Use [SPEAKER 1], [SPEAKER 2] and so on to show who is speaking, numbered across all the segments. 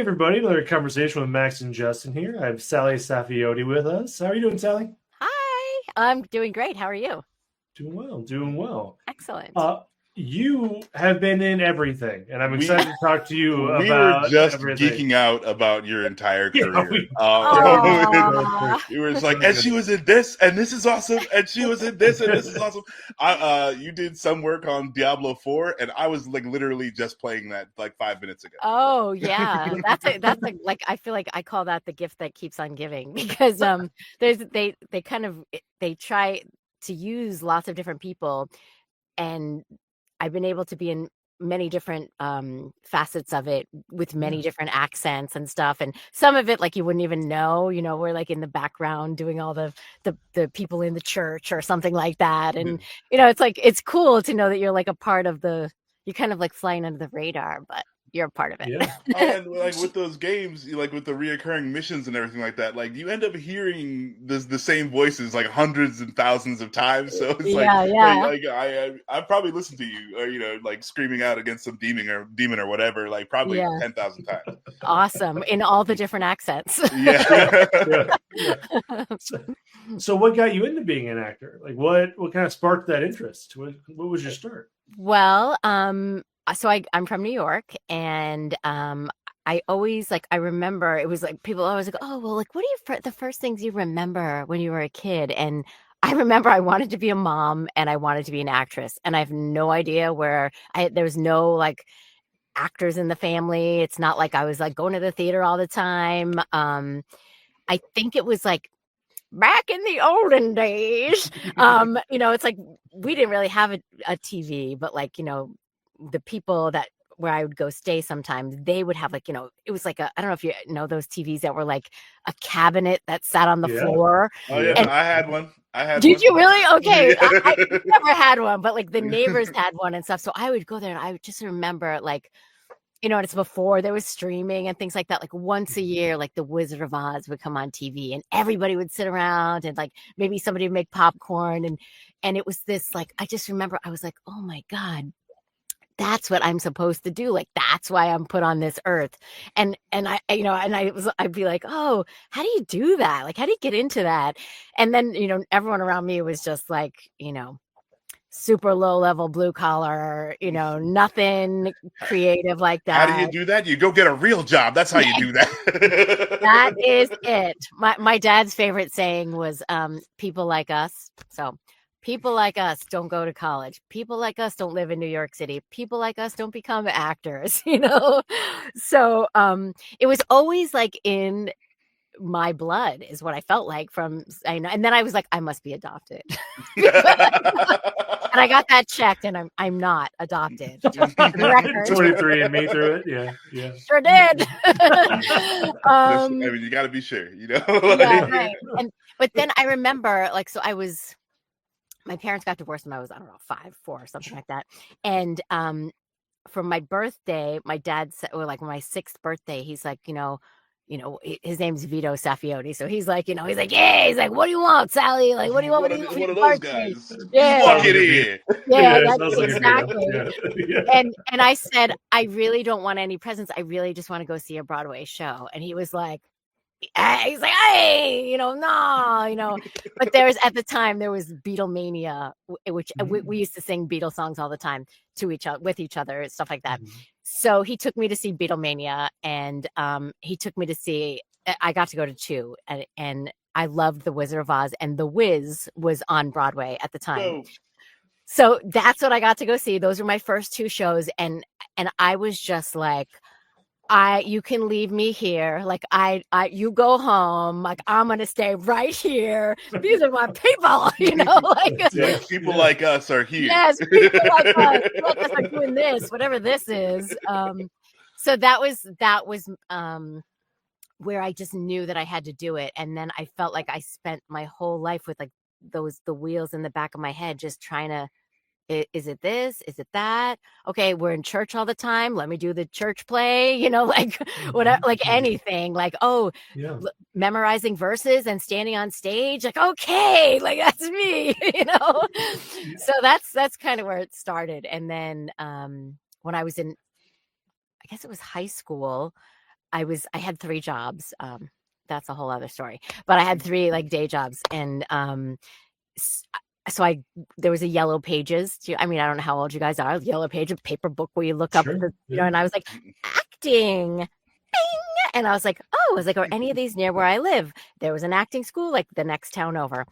[SPEAKER 1] everybody, another conversation with Max and Justin here. I have Salli Saffioti with us. How are you doing, Salli?
[SPEAKER 2] Hi, I'm doing great. How are you?
[SPEAKER 1] Doing well.
[SPEAKER 2] Excellent.
[SPEAKER 1] You have been in everything, and I'm excited to talk to you
[SPEAKER 3] we
[SPEAKER 1] about
[SPEAKER 3] were just
[SPEAKER 1] everything.
[SPEAKER 3] geeking out about your entire career.
[SPEAKER 1] We
[SPEAKER 3] were just like, and she was in this, and this is awesome, and she was in this, and this is awesome. You did some work on Diablo 4, and I was like literally just playing that like 5 minutes ago.
[SPEAKER 2] Oh yeah, that's like I feel like I call that the gift that keeps on giving, because they try to use lots of different people, and I've been able to be in many different facets of it with many different accents and stuff, and some of it like you wouldn't even know, we're like in the background doing all the people in the church or something like that, and it's like it's cool to know that you're like a part of you're kind of like flying under the radar, but you're a part of it.
[SPEAKER 1] Yeah.
[SPEAKER 3] And like with those games, like with the reoccurring missions and everything like that, like you end up hearing the same voices like hundreds and thousands of times. So it's I probably listened to you, or like screaming out against some demon or whatever, like probably 10,000 times.
[SPEAKER 2] Awesome, in all the different accents.
[SPEAKER 3] Yeah.
[SPEAKER 1] So what got you into being an actor? Like what kind of sparked that interest? What was your start?
[SPEAKER 2] Well, so I'm from New York, and I always I remember it was like people always like, oh well, like what are the first things you remember when you were a kid? And I remember I wanted to be a mom and I wanted to be an actress, and I have no idea where there was no like actors in the family. It's not like I was like going to the theater all the time. I think it was like back in the olden days, it's like we didn't really have a TV, but like, the people where I would go stay sometimes, they would have like, it was like I don't know if you know those TVs that were like a cabinet that sat on the floor.
[SPEAKER 3] Oh yeah, and I had one.
[SPEAKER 2] Did you really? Okay. I never had one, but like the neighbors had one and stuff. So I would go there and I would just remember like, and it's before there was streaming and things like that. Like once a year, like the Wizard of Oz would come on TV and everybody would sit around and like maybe somebody would make popcorn. And it was this, like, I just remember I was like, oh my God, that's what I'm supposed to do. Like, that's why I'm put on this earth. And I'd be like, oh, how do you do that? Like, how do you get into that? And then, everyone around me was just like, super low level blue collar, nothing creative like that.
[SPEAKER 3] How do you do that? You go get a real job. That's how you do that.
[SPEAKER 2] That is it. My dad's favorite saying was people like us. So people like us don't go to college. People like us don't live in New York City. People like us don't become actors, So it was always like in my blood is what I felt like and then I was like, I must be adopted. And I got that checked, and I'm not adopted.
[SPEAKER 1] 23 and me through it. Yeah.
[SPEAKER 2] Sure did.
[SPEAKER 3] I mean, you got to be sure,
[SPEAKER 2] Yeah, right. But then I remember, like, so my parents got divorced when I was, I don't know, 5, 4, something like that. And for my birthday, my dad said, or like my 6th birthday, he's like, his name's Vito Saffioti. So he's like, yeah, he's like, what do you want, Salli? Like, what do you want?
[SPEAKER 3] One of those guys.
[SPEAKER 2] Yeah.
[SPEAKER 3] Walk it in.
[SPEAKER 2] Yeah, that's exactly. And I said, I really don't want any presents. I really just want to go see a Broadway show. And he was like, he's like, hey, no, but at the time there was Beatlemania, which we used to sing Beatles songs all the time with each other, stuff like that. So he took me to see Beatlemania, and he took me to see, I got to go to 2, and I loved The Wizard of Oz, and The Wiz was on Broadway at the time. So that's what I got to go see. Those were my first 2 shows. And I was just like, you can leave me here. Like you go home. Like I'm going to stay right here. These are my people, like
[SPEAKER 3] people like us are here.
[SPEAKER 2] Yes. People like us are doing this, whatever this is. So that was where I just knew that I had to do it. And then I felt like I spent my whole life with like the wheels in the back of my head, just trying to, is it this? Is it that? Okay, we're in church all the time. Let me do the church play, like whatever, like anything, like, memorizing verses and standing on stage. Like, okay, like that's me, So that's kind of where it started. And then when I was in, I guess it was high school, had 3 jobs. That's a whole other story, but I had 3 like day jobs. And, so there was a Yellow Pages. I mean, I don't know how old you guys are. Yellow Pages, paper book where you look up, and I was like, acting. Bing! And I was like, are any of these near where I live? There was an acting school like the next town over.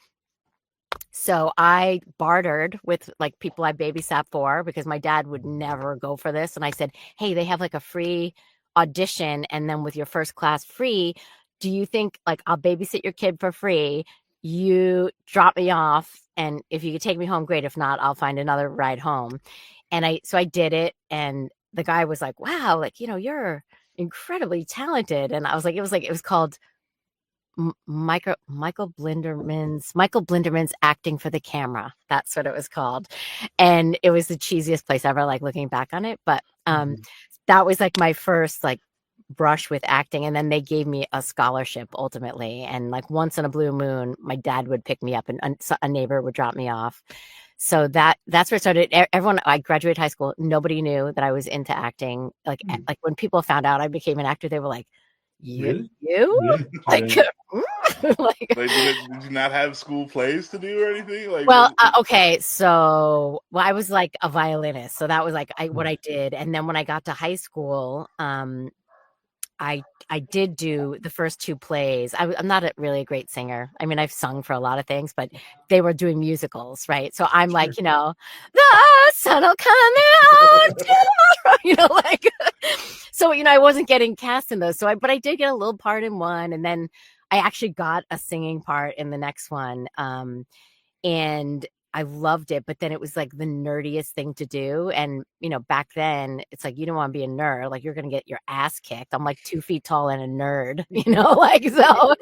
[SPEAKER 2] So I bartered with like people I babysat for, because my dad would never go for this. And I said, hey, they have like a free audition, and then with your first class free, do you think like I'll babysit your kid for free? You drop me off, and if you could take me home, great. If not, I'll find another ride home. And I did it, and the guy was like, wow, like, you're incredibly talented. And I was like, it was called Michael Blinderman's Acting for the Camera. That's what it was called. And it was the cheesiest place ever, like looking back on it. But that was like my first like brush with acting. And then they gave me a scholarship ultimately. And like once in a blue moon, my dad would pick me up, and a neighbor would drop me off. So that's where it started. Everyone, I graduated high school. Nobody knew that I was into acting. Like when people found out I became an actor, they were like, you? Like,
[SPEAKER 3] did you not have school plays to do or anything? Like,
[SPEAKER 2] okay. So, I was like a violinist. So that was like what I did. And then when I got to high school, I did do the first 2 plays. I'm not really a great singer. I mean, I've sung for a lot of things, but they were doing musicals, right? So I'm like, the sun will come out tomorrow, like, so, I wasn't getting cast in those. But I did get a little part in one. And then I actually got a singing part in the next one. And I loved it, but then it was like the nerdiest thing to do. And, back then it's like, you don't want to be a nerd. Like you're going to get your ass kicked. I'm like 2 feet tall and a nerd, like, so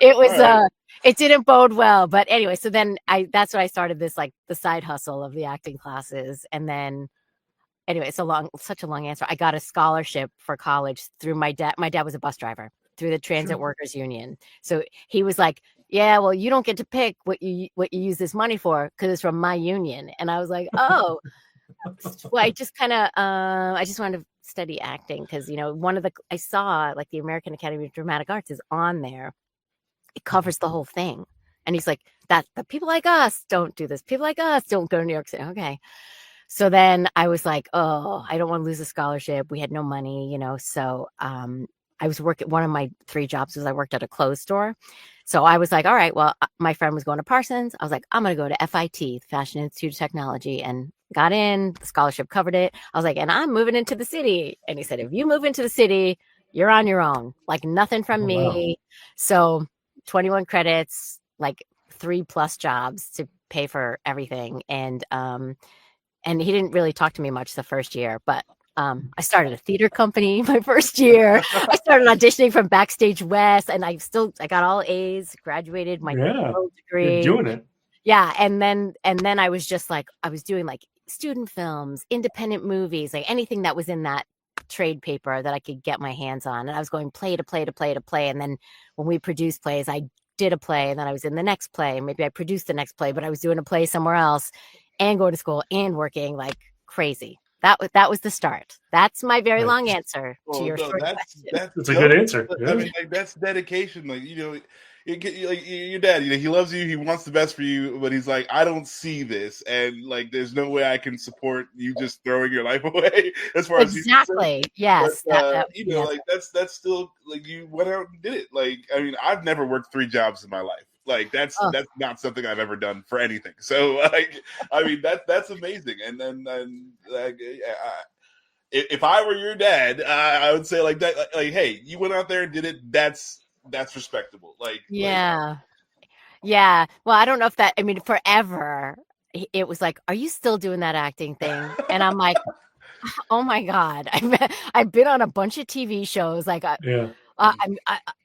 [SPEAKER 2] it was, it didn't bode well, but anyway, so then that's when I started this, like the side hustle of the acting classes. And then anyway, such a long answer. I got a scholarship for college through my dad. My dad was a bus driver through the Transit Workers Union. So he was like, yeah, well, you don't get to pick what you use this money for, because it's from my union. And I was like, oh, well, I just kind of, I just wanted to study acting because, I saw like the American Academy of Dramatic Arts is on there. It covers the whole thing. And he's like, that the people like us don't do this. People like us don't go to New York City. Okay. So then I was like, oh, I don't want to lose a scholarship. We had no money, so I was working, one of my 3 jobs was I worked at a clothes store. So I was like, all right, well, my friend was going to Parsons. I was like, I'm going to go to FIT, Fashion Institute of Technology, and got in. The scholarship covered it. I was like, and I'm moving into the city. And he said, if you move into the city, you're on your own, like nothing from me. Wow. So 21 credits, like 3+ jobs to pay for everything. And he didn't really talk to me much the first year, but I started a theater company my first year. I started auditioning from Backstage West, and I got all A's, graduated my degree.
[SPEAKER 1] You're doing it.
[SPEAKER 2] Yeah. And then I was just like, I was doing like student films, independent movies, like anything that was in that trade paper that I could get my hands on. And I was going play to play to play to play. And then when we produced plays, I did a play, and then I was in the next play. Maybe I produced the next play, but I was doing a play somewhere else and going to school and working like crazy. That was the start. That's my very long answer to your short question.
[SPEAKER 1] That's a good answer.
[SPEAKER 3] I mean, like that's dedication. Like like your dad. He loves you. He wants the best for you, but he's like, I don't see this, and like, there's no way I can support you just throwing your life away. As far as
[SPEAKER 2] exactly, yes.
[SPEAKER 3] But, like that's still like you went out and did it. Like, I mean, I've never worked 3 jobs in my life. Like that's not something I've ever done for anything. So like, I mean, that's amazing. And then like, if I were your dad, I would say like that. Like, hey, you went out there and did it. That's respectable. Like,
[SPEAKER 2] yeah. Well, I don't know if that. I mean, forever it was like, are you still doing that acting thing? And I'm like, oh my god, I've been on a bunch of TV shows. Like,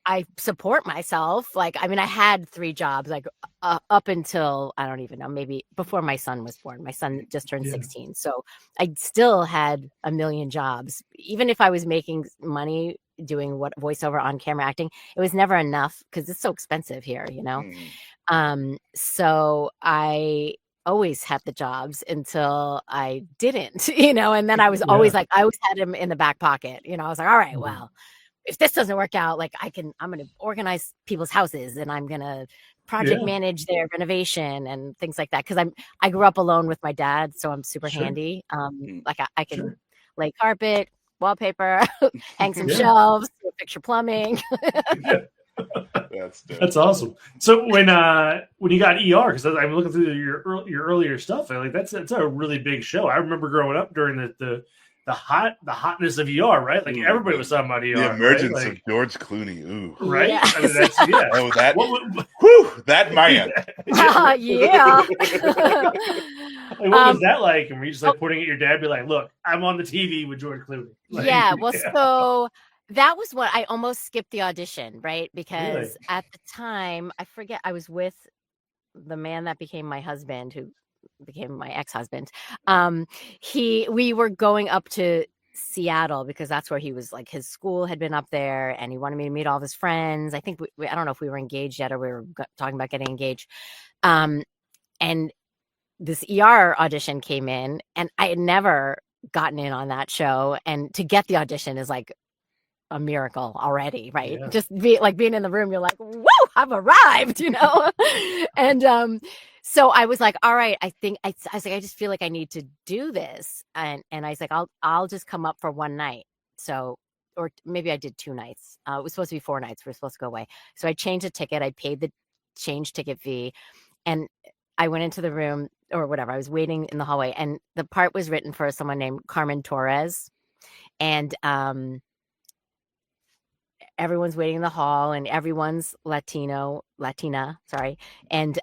[SPEAKER 2] I support myself. Like, I mean, I had 3 jobs, like up until, I don't even know, maybe before my son was born. My son just turned 16. So I still had a million jobs. Even if I was making money doing voiceover on camera acting, it was never enough because it's so expensive here, So I always had the jobs until I didn't, and then I was always like, I always had him in the back pocket. I was like, all right, well, if this doesn't work out, like I'm going to organize people's houses and I'm going to project manage their renovation and things like that. Cause I grew up alone with my dad. So I'm super handy. Like I can lay carpet, wallpaper, hang some shelves, fix your plumbing.
[SPEAKER 1] That's awesome. So when you got ER, because I'm looking through your earlier stuff, like that's a really big show. I remember growing up during the hotness of ER, right? Like everybody was talking about ER.
[SPEAKER 3] The emergence
[SPEAKER 1] right?
[SPEAKER 3] of George Clooney. Ooh,
[SPEAKER 1] right?
[SPEAKER 2] Yes.
[SPEAKER 1] I mean, that's
[SPEAKER 3] Oh, that. Whew, that man.
[SPEAKER 2] Yeah.
[SPEAKER 1] Like, what was that like? And were you just like pointing at your dad, be like, "Look, I'm on the TV with George Clooney." Like,
[SPEAKER 2] So that was what I almost skipped the audition, right? Because at the time, I forget, I was with the man that became my husband, who became my ex-husband. We were going up to Seattle because that's where he was, like, his school had been up there and he wanted me to meet all of his friends. I think I don't know if we were engaged yet or we were talking about getting engaged. And this ER audition came in and I had never gotten in on that show. And to get the audition is like a miracle already, right?
[SPEAKER 1] Yeah.
[SPEAKER 2] Just being in the room, you're like, whoa, I've arrived, And so I was like, all right, I was like, I just feel like I need to do this. And I was like, I'll just come up for one night. So, or maybe I did 2 nights. It was supposed to be 4 nights. We were supposed to go away. So I changed the ticket. I paid the change ticket fee and I went into the room or whatever. I was waiting in the hallway and the part was written for someone named Carmen Torres. And, everyone's waiting in the hall and everyone's Latina, sorry. And,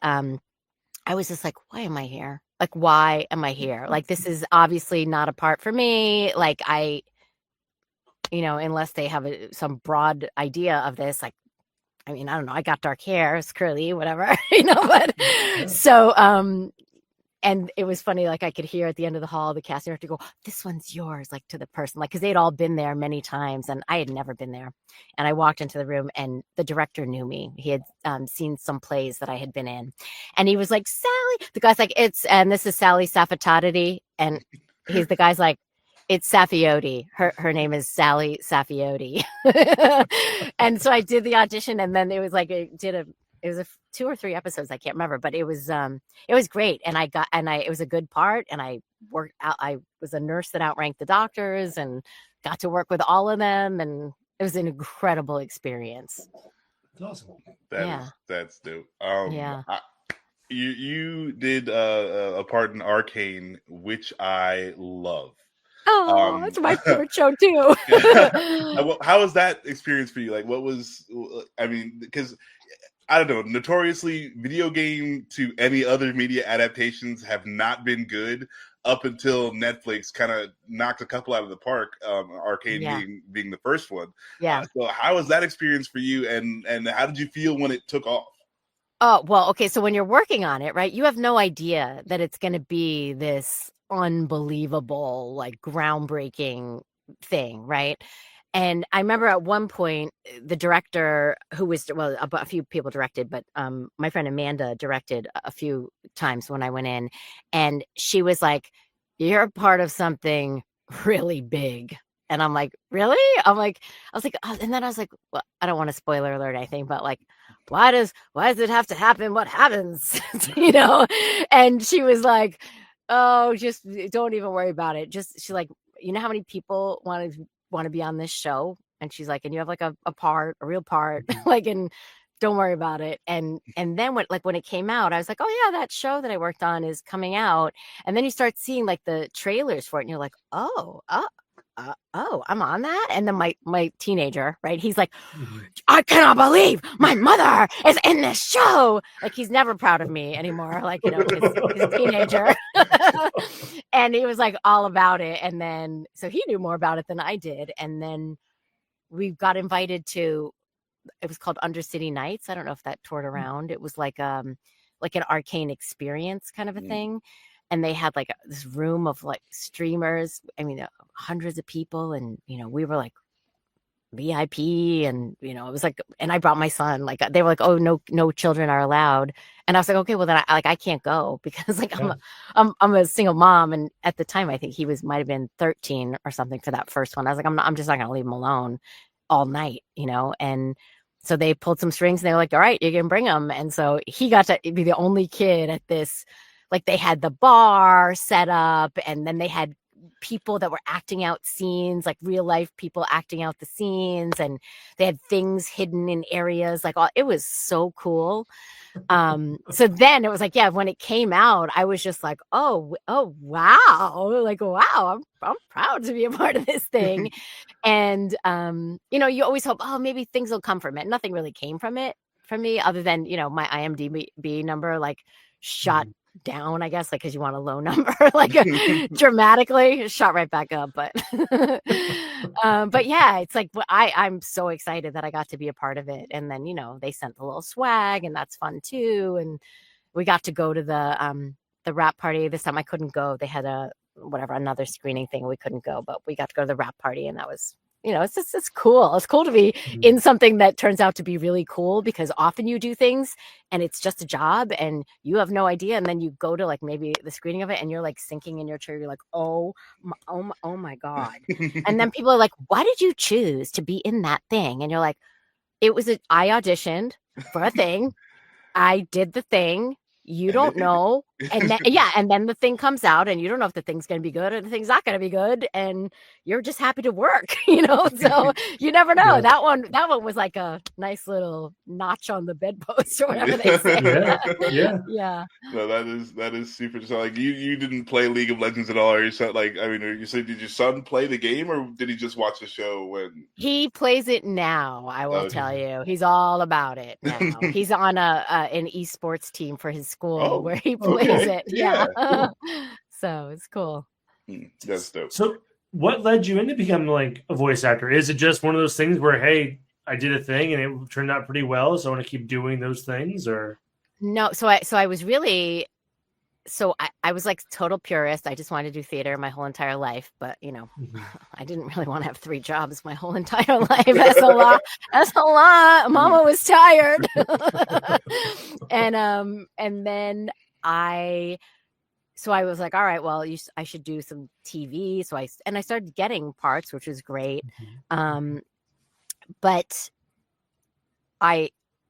[SPEAKER 2] I was just like, why am I here? Like, why am I here? Like, this is obviously not a part for me. Like unless they have some broad idea of this, like, I mean, I don't know. I got dark hair, it's curly, whatever, but so, and it was funny, like I could hear at the end of the hall, the casting director go, this one's yours, like to the person, like, cause they'd all been there many times and I had never been there. And I walked into the room and the director knew me. He had seen some plays that I had been in. And he was like, Salli, the guy's like, and this is Salli Saffioti. And the guy's like, it's Saffioti. Her name is Salli Saffioti. And so I did the audition and then it was like, it was 2 or 3 episodes. I can't remember, but it was great. And it was a good part. And I worked out. I was a nurse that outranked the doctors and got to work with all of them. And it was an incredible experience.
[SPEAKER 1] That's awesome.
[SPEAKER 3] That's dope. You did a part in Arcane, which I love.
[SPEAKER 2] Oh, it's my favorite show too.
[SPEAKER 3] How was that experience for you? Like, because I don't know, notoriously video game to any other media adaptations have not been good up until Netflix kind of knocked a couple out of the park, Arcane being the first one.
[SPEAKER 2] Yeah.
[SPEAKER 3] So how was that experience for you and how did you feel when it took off?
[SPEAKER 2] Oh, well, okay. So when you're working on it, right, you have no idea that it's going to be this unbelievable, like groundbreaking thing, right? And I remember at one point, the director a few people directed, but my friend Amanda directed a few times when I went in and she was like, you're a part of something really big. And I'm like, really? I was like, oh, and then I was like, well, I don't want to spoiler alert anything, but like, why does it have to happen? What happens? And she was like, oh, just don't even worry about it. She's like, you know how many people want to be on this show? And she's like, and you have like a real part, like, and don't worry about it. And then when it came out, I was like, oh yeah, that show that I worked on is coming out. And then you start seeing like the trailers for it and you're like, oh, I'm on that. And then my teenager, right? He's like, I cannot believe my mother is in this show. Like, he's never proud of me anymore. Like, he's a teenager. And he was like all about it. And then, so he knew more about it than I did. And then we got invited to, it was called Undercity Nights. I don't know if that toured around. It was like an Arcane experience kind of a thing. And they had like this room of like streamers. I mean, hundreds of people. And, we were like VIP and, it was like, and I brought my son, like, they were like, oh, no children are allowed. And I was like, okay, well then I can't go because like I'm a single mom. And at the time, I think he might've been 13 or something for that first one. I was like, I'm just not going to leave him alone. all night, and so they pulled some strings and they were like, all right, you can bring them. And so he got to be the only kid at this, like they had the bar set up and then they had people that were acting out scenes, like real life people acting out the scenes, and they had things hidden in areas, like it was so cool. So then it was like, yeah, when it came out, I was just like, oh wow, like wow, I'm proud to be a part of this thing. And you always hope, oh, maybe things will come from it. Nothing really came from it for me, other than my IMDb number like shot down, I guess, like because you want a low number, like dramatically shot right back up. But but yeah, it's like I'm so excited that I got to be a part of it. And then they sent the little swag, and that's fun too. And we got to go to the wrap party. This time I couldn't go. They had another screening thing. We couldn't go, but we got to go to the wrap party, and that was it's cool. It's cool to be in something that turns out to be really cool, because often you do things and it's just a job and you have no idea. And then you go to like maybe the screening of it and you're like sinking in your chair. You're like, oh my God. And then people are like, why did you choose to be in that thing? And you're like, I auditioned for a thing. I did the thing. You don't know. And then, and then the thing comes out and you don't know if the thing's going to be good or the thing's not going to be good. And you're just happy to work, so you never know. Yeah. That one was like a nice little notch on the bedpost or whatever they say. Yeah.
[SPEAKER 3] No, that is super. So like you didn't play League of Legends at all, or you said you said, did your son play the game or did he just watch the show when
[SPEAKER 2] he plays it now? I will tell you, he's all about it now. He's on an esports team for his school where he plays it. Yeah. So it's cool.
[SPEAKER 3] That's dope.
[SPEAKER 1] So what led you into becoming like a voice actor? Is it just one of those things where, hey, I did a thing and it turned out pretty well, so I want to keep doing those things? Or
[SPEAKER 2] no, so I was really, I was like total purist. I just wanted to do theater my whole entire life, but I didn't really want to have 3 jobs my whole entire life. That's a lot. That's a lot. Mama was tired. And then I was like, all right, well, I should do some TV. So I started getting parts, which was great. But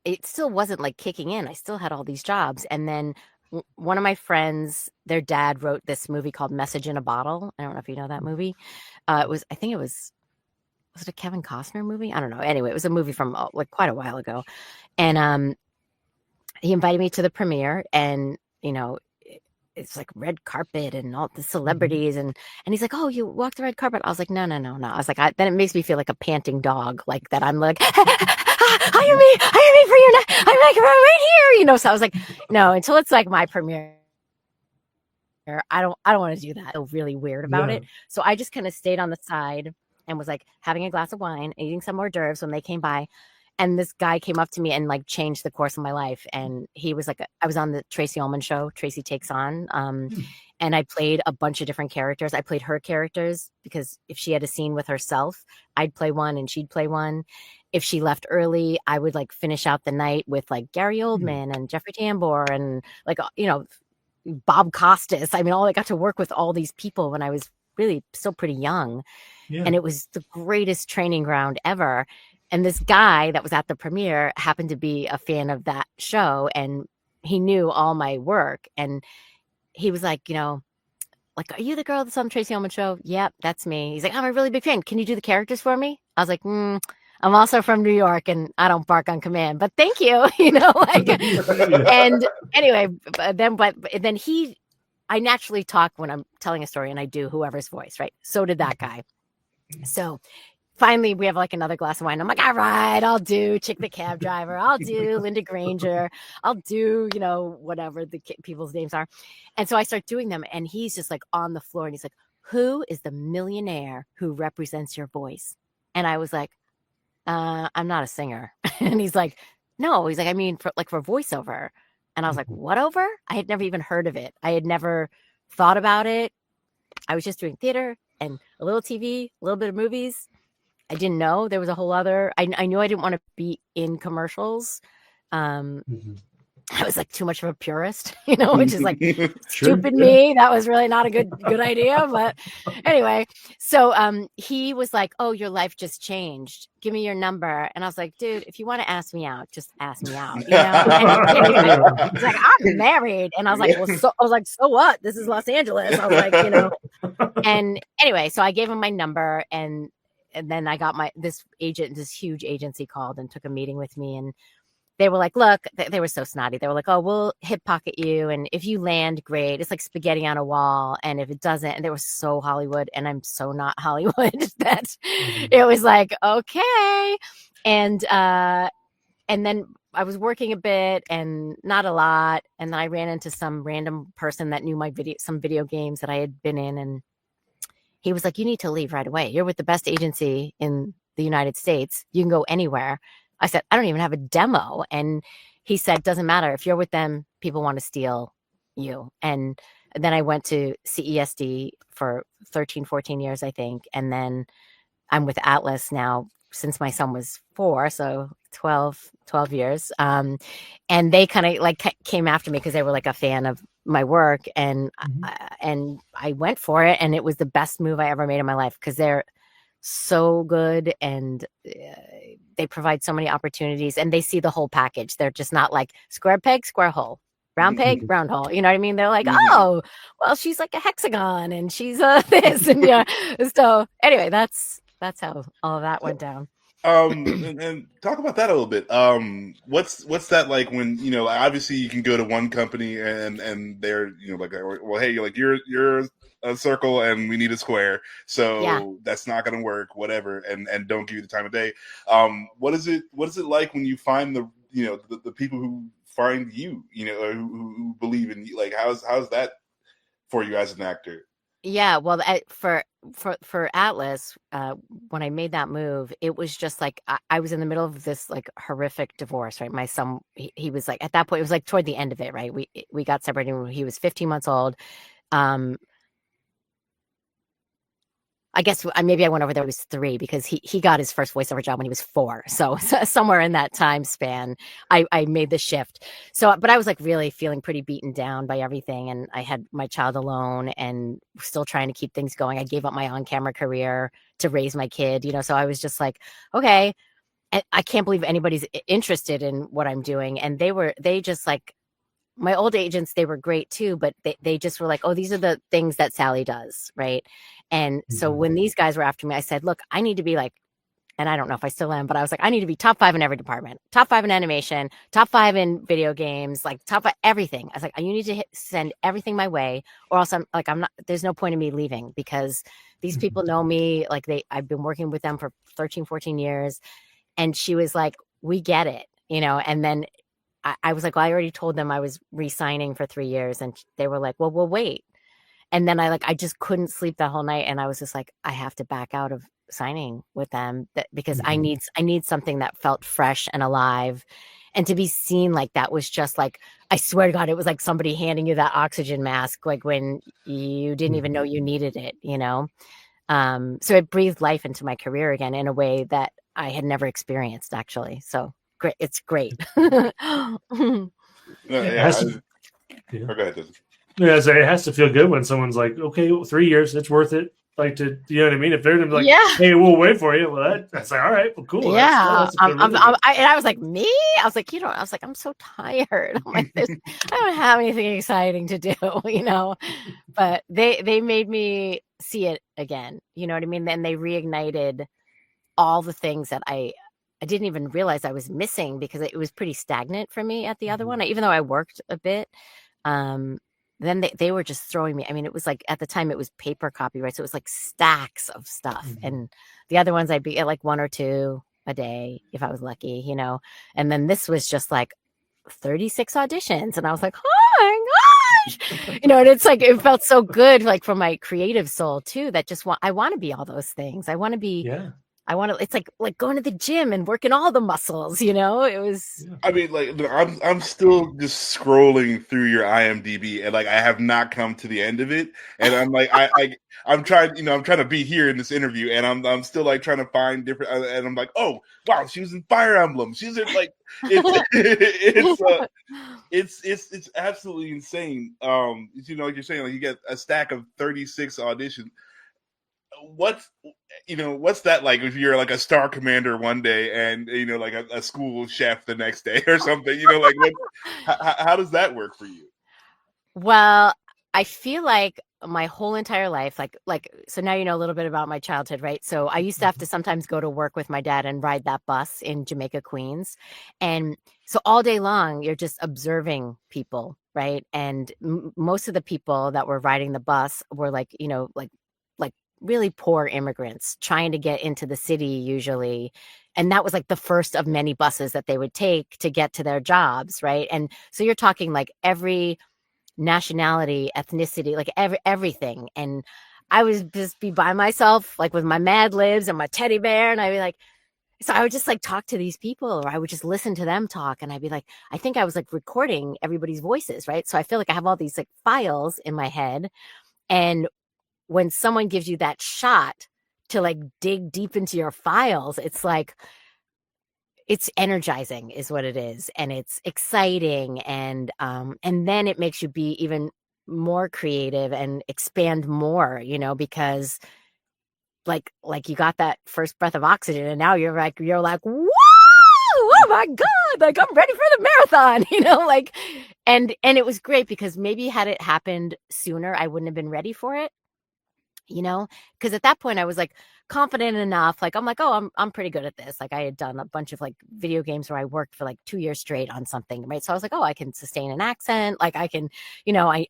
[SPEAKER 2] it still wasn't like kicking in. I still had all these jobs. And then one of my friends, their dad wrote this movie called Message in a Bottle. I don't know if you know that movie. Was it a Kevin Costner movie? I don't know. Anyway, it was a movie from like quite a while ago. And he invited me to the premiere, and it's like red carpet and all the celebrities, and he's like, oh, you walked the red carpet? I was like, no. I was like, then it makes me feel like a panting dog, like that. I'm like, hire me for your I'm like right here, So I was like, no, until it's like my premiere, I don't want to do that. I feel really weird about it. So I just kind of stayed on the side and was like having a glass of wine, eating some hors d'oeuvres when they came by. And this guy came up to me and like changed the course of my life. And he was like, I was on the Tracy Ullman show, Tracy Takes On. And I played a bunch of different characters. I played her characters because if she had a scene with herself, I'd play one and she'd play one. If she left early, I would like finish out the night with like Gary Oldman and Jeffrey Tambor and like, Bob Costas. I mean, I got to work with all these people when I was really still pretty young. Yeah. And it was the greatest training ground ever. And this guy that was at the premiere happened to be a fan of that show, and he knew all my work. And he was like, like, are you the girl that's on the Tracy Ullman show? Yep, that's me. He's like, I'm a really big fan. Can you do the characters for me? I was like, I'm also from New York and I don't bark on command, but thank you. And anyway, but then I naturally talk when I'm telling a story, and I do whoever's voice, right? So did that guy. So finally, we have like another glass of wine. I'm like, all right, I'll do Chick the Cab Driver. I'll do Linda Granger. I'll do, whatever the people's names are. And so I start doing them, and he's just like on the floor, and he's like, who is the millionaire who represents your voice? And I was like, I'm not a singer. And he's like, no. He's like, I mean, for voiceover. And I was like, what over? I had never even heard of it. I had never thought about it. I was just doing theater and a little TV, a little bit of movies. I didn't know there was a whole other. I knew I didn't want to be in commercials. I was like too much of a purist, which is like stupid me. That was really not a good idea. But anyway, so he was like, "Oh, your life just changed. Give me your number." And I was like, "Dude, if you want to ask me out, just ask me out." And he's like, "I'm married," and I was like, "So what? This is Los Angeles." I was like, And anyway, so I gave him my number, and then I got this huge agency called and took a meeting with me, and they were like, look, they were so snotty. They were like, oh, we'll hip pocket you. And if you land, great. It's like spaghetti on a wall. And if it doesn't, and they were so Hollywood, and I'm so not Hollywood that it was like, okay. And then I was working a bit and not a lot. And then I ran into some random person that knew some video games that I had been in. And he was like, you need to leave right away. You're with the best agency in the United States. You can go anywhere. I said, I don't even have a demo. And he said, doesn't matter. If you're with them, people want to steal you. And then I went to CESD for 13, 14 years, I think. And then I'm with Atlas now since my son was 4. So 12 years. And they kind of like came after me because they were like a fan of my work. And, and I went for it. And it was the best move I ever made in my life because they're so good, and they provide so many opportunities, and they see the whole package. They're just not like square peg, square hole, round peg, round hole. You know what I mean? They're like, oh, well, she's like a hexagon, and she's this, and yeah. So anyway, that's how all of that went down.
[SPEAKER 3] And talk about that a little bit. What's that like when obviously you can go to one company and they're like, well, hey, you're a circle and we need a square, so that's not going to work, whatever, and don't give you the time of day. What is it like when you find the people who find you, who believe in you? Like how's that for you as an actor?
[SPEAKER 2] Yeah, well, for Atlas, when I made that move, it was just like I was in the middle of this like horrific divorce, right? My son, he was like, at that point, it was like toward the end of it, right? We got separated when he was 15 months old. I guess maybe I went over there when he was 3 because he got his first voiceover job when he was 4. So somewhere in that time span, I made the shift. So, but I was like really feeling pretty beaten down by everything. And I had my child alone and still trying to keep things going. I gave up my on-camera career to raise my kid, so I was just like, okay, I can't believe anybody's interested in what I'm doing. And they just like, my old agents, they were great too, but they just were like, oh, these are the things that Salli does, right? And so when these guys were after me, I said, look, I need to be like, and I don't know if I still am, but I was like, I need to be top 5 in every department, top 5 in animation, top 5 in video games, like top 5, everything. I was like, you need to send everything my way, or else I'm not, there's no point in me leaving because these people know me. Like I've been working with them for 13, 14 years. And she was like, we get it, and then I was like, well, I already told them I was re-signing for 3 years. And they were like, well, we'll wait. And then I just couldn't sleep that whole night. And I was just like, I have to back out of signing with them because I need something that felt fresh and alive. And to be seen like that was just like, I swear to God, it was like somebody handing you that oxygen mask, like when you didn't even know you needed it, So it breathed life into my career again in a way that I had never experienced, actually. So great. It's great.
[SPEAKER 1] Yeah, so it has to feel good when someone's like, okay, 3 years, it's worth it. Like to, you know what I mean? If they're like, hey, we'll wait for you. Well, that's like, all right, well, cool.
[SPEAKER 2] Yeah. And I was like, me? I was like, I'm so tired. I'm like, I don't have anything exciting to do, but they made me see it again. You know what I mean? Then they reignited all the things that I didn't even realize I was missing because it was pretty stagnant for me at the other one, even though I worked a bit. Then they were just throwing me. I mean, it was like at the time it was paper copyright. So it was like stacks of stuff. And the other ones I'd be at like 1 or 2 a day if I was lucky, And then this was just like 36 auditions. And I was like, oh my gosh. And it's like, it felt so good, like from my creative soul too, that just I want to be all those things. I want to be I want to. It's like going to the gym and working all the muscles. You know, it was.
[SPEAKER 3] I mean, like I'm still just scrolling through your IMDb, and like I have not come to the end of it. And I'm like, I'm trying, I'm trying to be here in this interview, and I'm still like trying to find different. And I'm like, oh wow, she was in Fire Emblem. She's in like it's absolutely insane. Like you're saying, like you get a stack of 36 auditions. What's that like if you're like a star commander one day and like a school chef the next day or something? Like how does that work for you?
[SPEAKER 2] Well, I feel like my whole entire life, like so now you know a little bit about my childhood, right? So I used to have to sometimes go to work with my dad and ride that bus in Jamaica, Queens, and so all day long you're just observing people, right? And most of the people that were riding the bus were like really poor immigrants trying to get into the city usually. And that was like the first of many buses that they would take to get to their jobs. Right. And so you're talking like every nationality, ethnicity, like everything. And I would just be by myself, like with my Mad Libs and my teddy bear. And I'd be like, so I would just like talk to these people, or I would just listen to them talk. And I'd be like, I think I was like recording everybody's voices. Right. So I feel like I have all these like files in my head. And when someone gives you that shot to like dig deep into your files, it's like, it's energizing is what it is. And it's exciting. And then it makes you be even more creative and expand more, because like you got that first breath of oxygen and now you're like, whoa, oh my God, like I'm ready for the marathon, and it was great because maybe had it happened sooner, I wouldn't have been ready for it. Because at that point I was like confident enough. Like, I'm like, oh, I'm pretty good at this. Like I had done a bunch of like video games where I worked for like 2 years straight on something. Right. So I was like, oh, I can sustain an accent. Like I can, I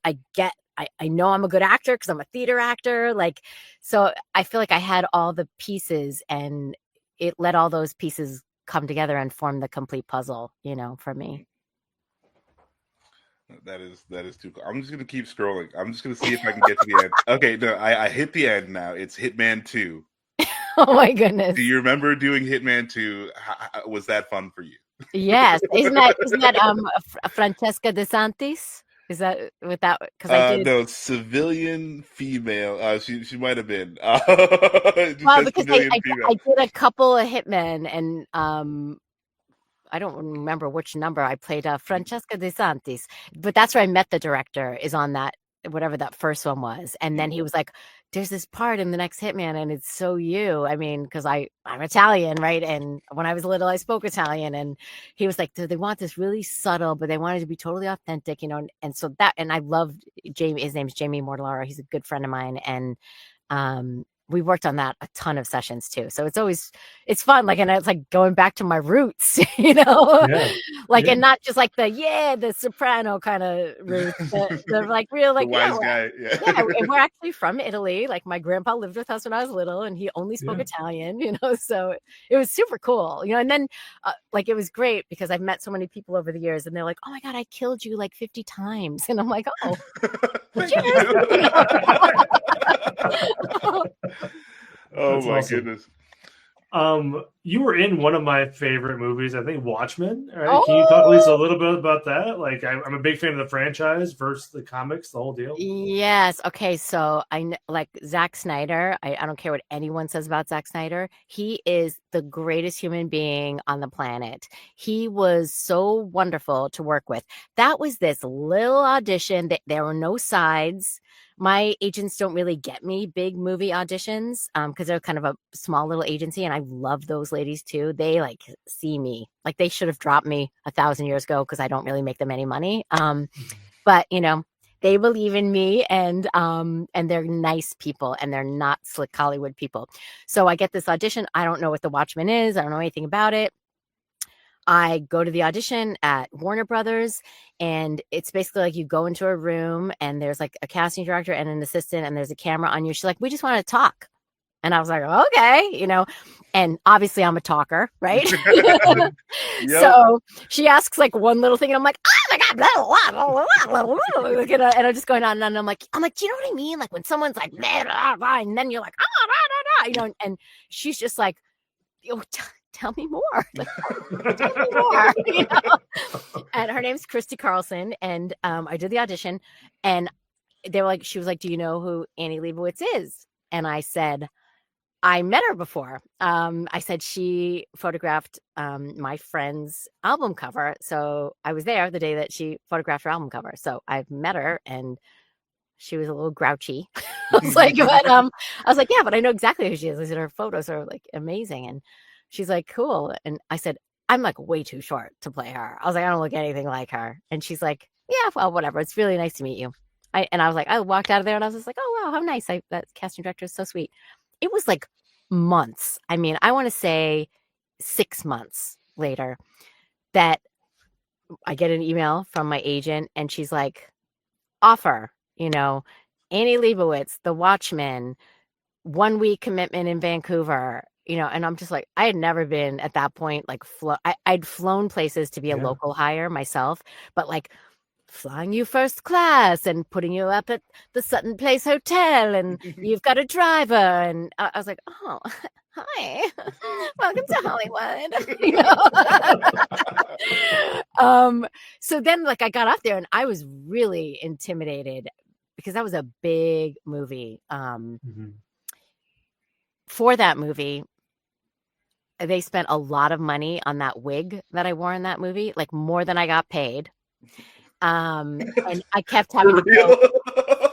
[SPEAKER 2] know I'm a good actor because I'm a theater actor. Like, so I feel like I had all the pieces and it let all those pieces come together and form the complete puzzle, for me.
[SPEAKER 3] That is too cool. I'm just gonna keep scrolling. I'm just gonna see if I can get to the end. Okay, no, I hit the end now. It's Hitman 2.
[SPEAKER 2] Oh my goodness!
[SPEAKER 3] Do you remember doing Hitman 2? Was that fun for you?
[SPEAKER 2] Yes. Isn't that Francesca De Santis? Is that with that? Because I did.
[SPEAKER 3] No, civilian female. She might have been.
[SPEAKER 2] Well, because I did a couple of Hitmen and I don't remember which number I played. Francesca De Santis, but that's where I met the director. Is on that whatever that first one was, and then he was like, "There's this part in the next Hitman, and it's so you." I mean, because I'm Italian, right? And when I was little, I spoke Italian, and he was like, "They want this really subtle, but they want it to be totally authentic, And so that, and I loved Jamie. His name's Jamie Mortellaro. He's a good friend of mine, and we worked on that a ton of sessions too. So it's fun. Like, and it's like going back to my roots,
[SPEAKER 1] Yeah.
[SPEAKER 2] And not just like the soprano kind of roots, the like real, like,
[SPEAKER 3] the wise guy.
[SPEAKER 2] Yeah. And we're actually from Italy. Like my grandpa lived with us when I was little and he only spoke Italian, so it was super cool, and then like, it was great because I've met so many people over the years and they're like, oh my God, I killed you like 50 times. And I'm like, oh,
[SPEAKER 3] Oh, my
[SPEAKER 1] awesome.
[SPEAKER 3] goodness.
[SPEAKER 1] You were in one of my favorite movies, I think Watchmen. Right? Oh! Can you talk at least a little bit about that? Like, I'm a big fan of the franchise versus the comics, the whole deal.
[SPEAKER 2] Yes. Okay. So I like Zack Snyder. I don't care what anyone says about Zack Snyder. He is the greatest human being on the planet. He was so wonderful to work with. That was this little audition that there were no sides. My agents don't really get me big movie auditions because they're kind of a small little agency, and I love those ladies too. They like see me, like they should have dropped me 1,000 years ago because I don't really make them any money. But they believe in me, and they're nice people, and they're not slick Hollywood people. So I get this audition. I don't know what the Watchmen is. I don't know anything about it. I go to the audition at Warner Brothers, and it's basically like you go into a room and there's like a casting director and an assistant and there's a camera on you. She's like, we just want to talk. And I was like, okay, and obviously I'm a talker, right? Yep. So she asks like one little thing and I'm like, oh my God, blah, blah, blah, blah. And I'm just going on and I'm like, do you know what I mean? Like when someone's like, blah, blah, blah, and then you're like, and she's just like, tell me more. Like, tell me more. You know? And her name's Christy Carlson, and I did the audition, and they were like, she was like, "Do you know who Annie Leibovitz is?" And I said, "I met her before." I said she photographed my friend's album cover, so I was there the day that she photographed her album cover. So I've met her, and she was a little grouchy. I was like, yeah, but I know exactly who she is. I said her photos are like amazing, and she's like, cool. And I said, I'm like way too short to play her. I was like, I don't look anything like her. And she's like, yeah, well, whatever. It's really nice to meet you. I was like, I walked out of there and I was just like, oh wow, how nice. That casting director is so sweet. It was like months. I mean, I want to say 6 months later that I get an email from my agent, and she's like, offer, Annie Leibovitz, The Watchmen, 1 week commitment in Vancouver, and I'm just like, I had never been at that point, like, I'd flown places to be a local hire myself, but like flying you first class and putting you up at the Sutton Place Hotel, and you've got a driver. And I was like, oh, hi, welcome to Hollywood. So then like I got up there and I was really intimidated because that was a big movie. For that movie, they spent a lot of money on that wig that I wore in that movie, like more than I got paid. And I kept having to go,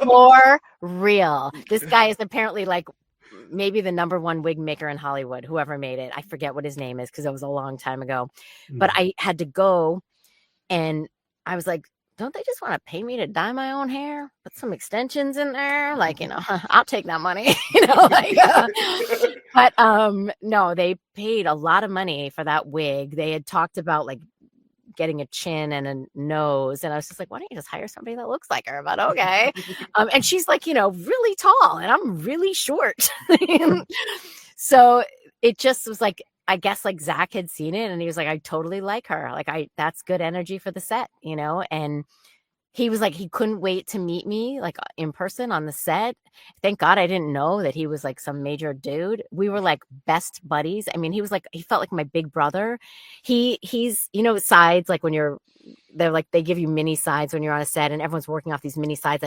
[SPEAKER 2] for real. This guy is apparently like maybe the #1 wig maker in Hollywood, whoever made it. I forget what his name is because it was a long time ago. But I had to go, and I was like, don't they just want to pay me to dye my own hair? Put some extensions in there? Like, I'll take that money, But no, they paid a lot of money for that wig. They had talked about like getting a chin and a nose. And I was just like, why don't you just hire somebody that looks like her? But okay. And she's like, really tall, and I'm really short. So it just was like, I guess like Zach had seen it, and he was like, I totally like her. Like that's good energy for the set, and he was like, he couldn't wait to meet me like in person on the set. Thank God I didn't know that he was like some major dude. We were like best buddies. I mean, he felt like my big brother. He's, sides, like when they're like, they give you mini sides when you're on a set, and everyone's working off these mini sides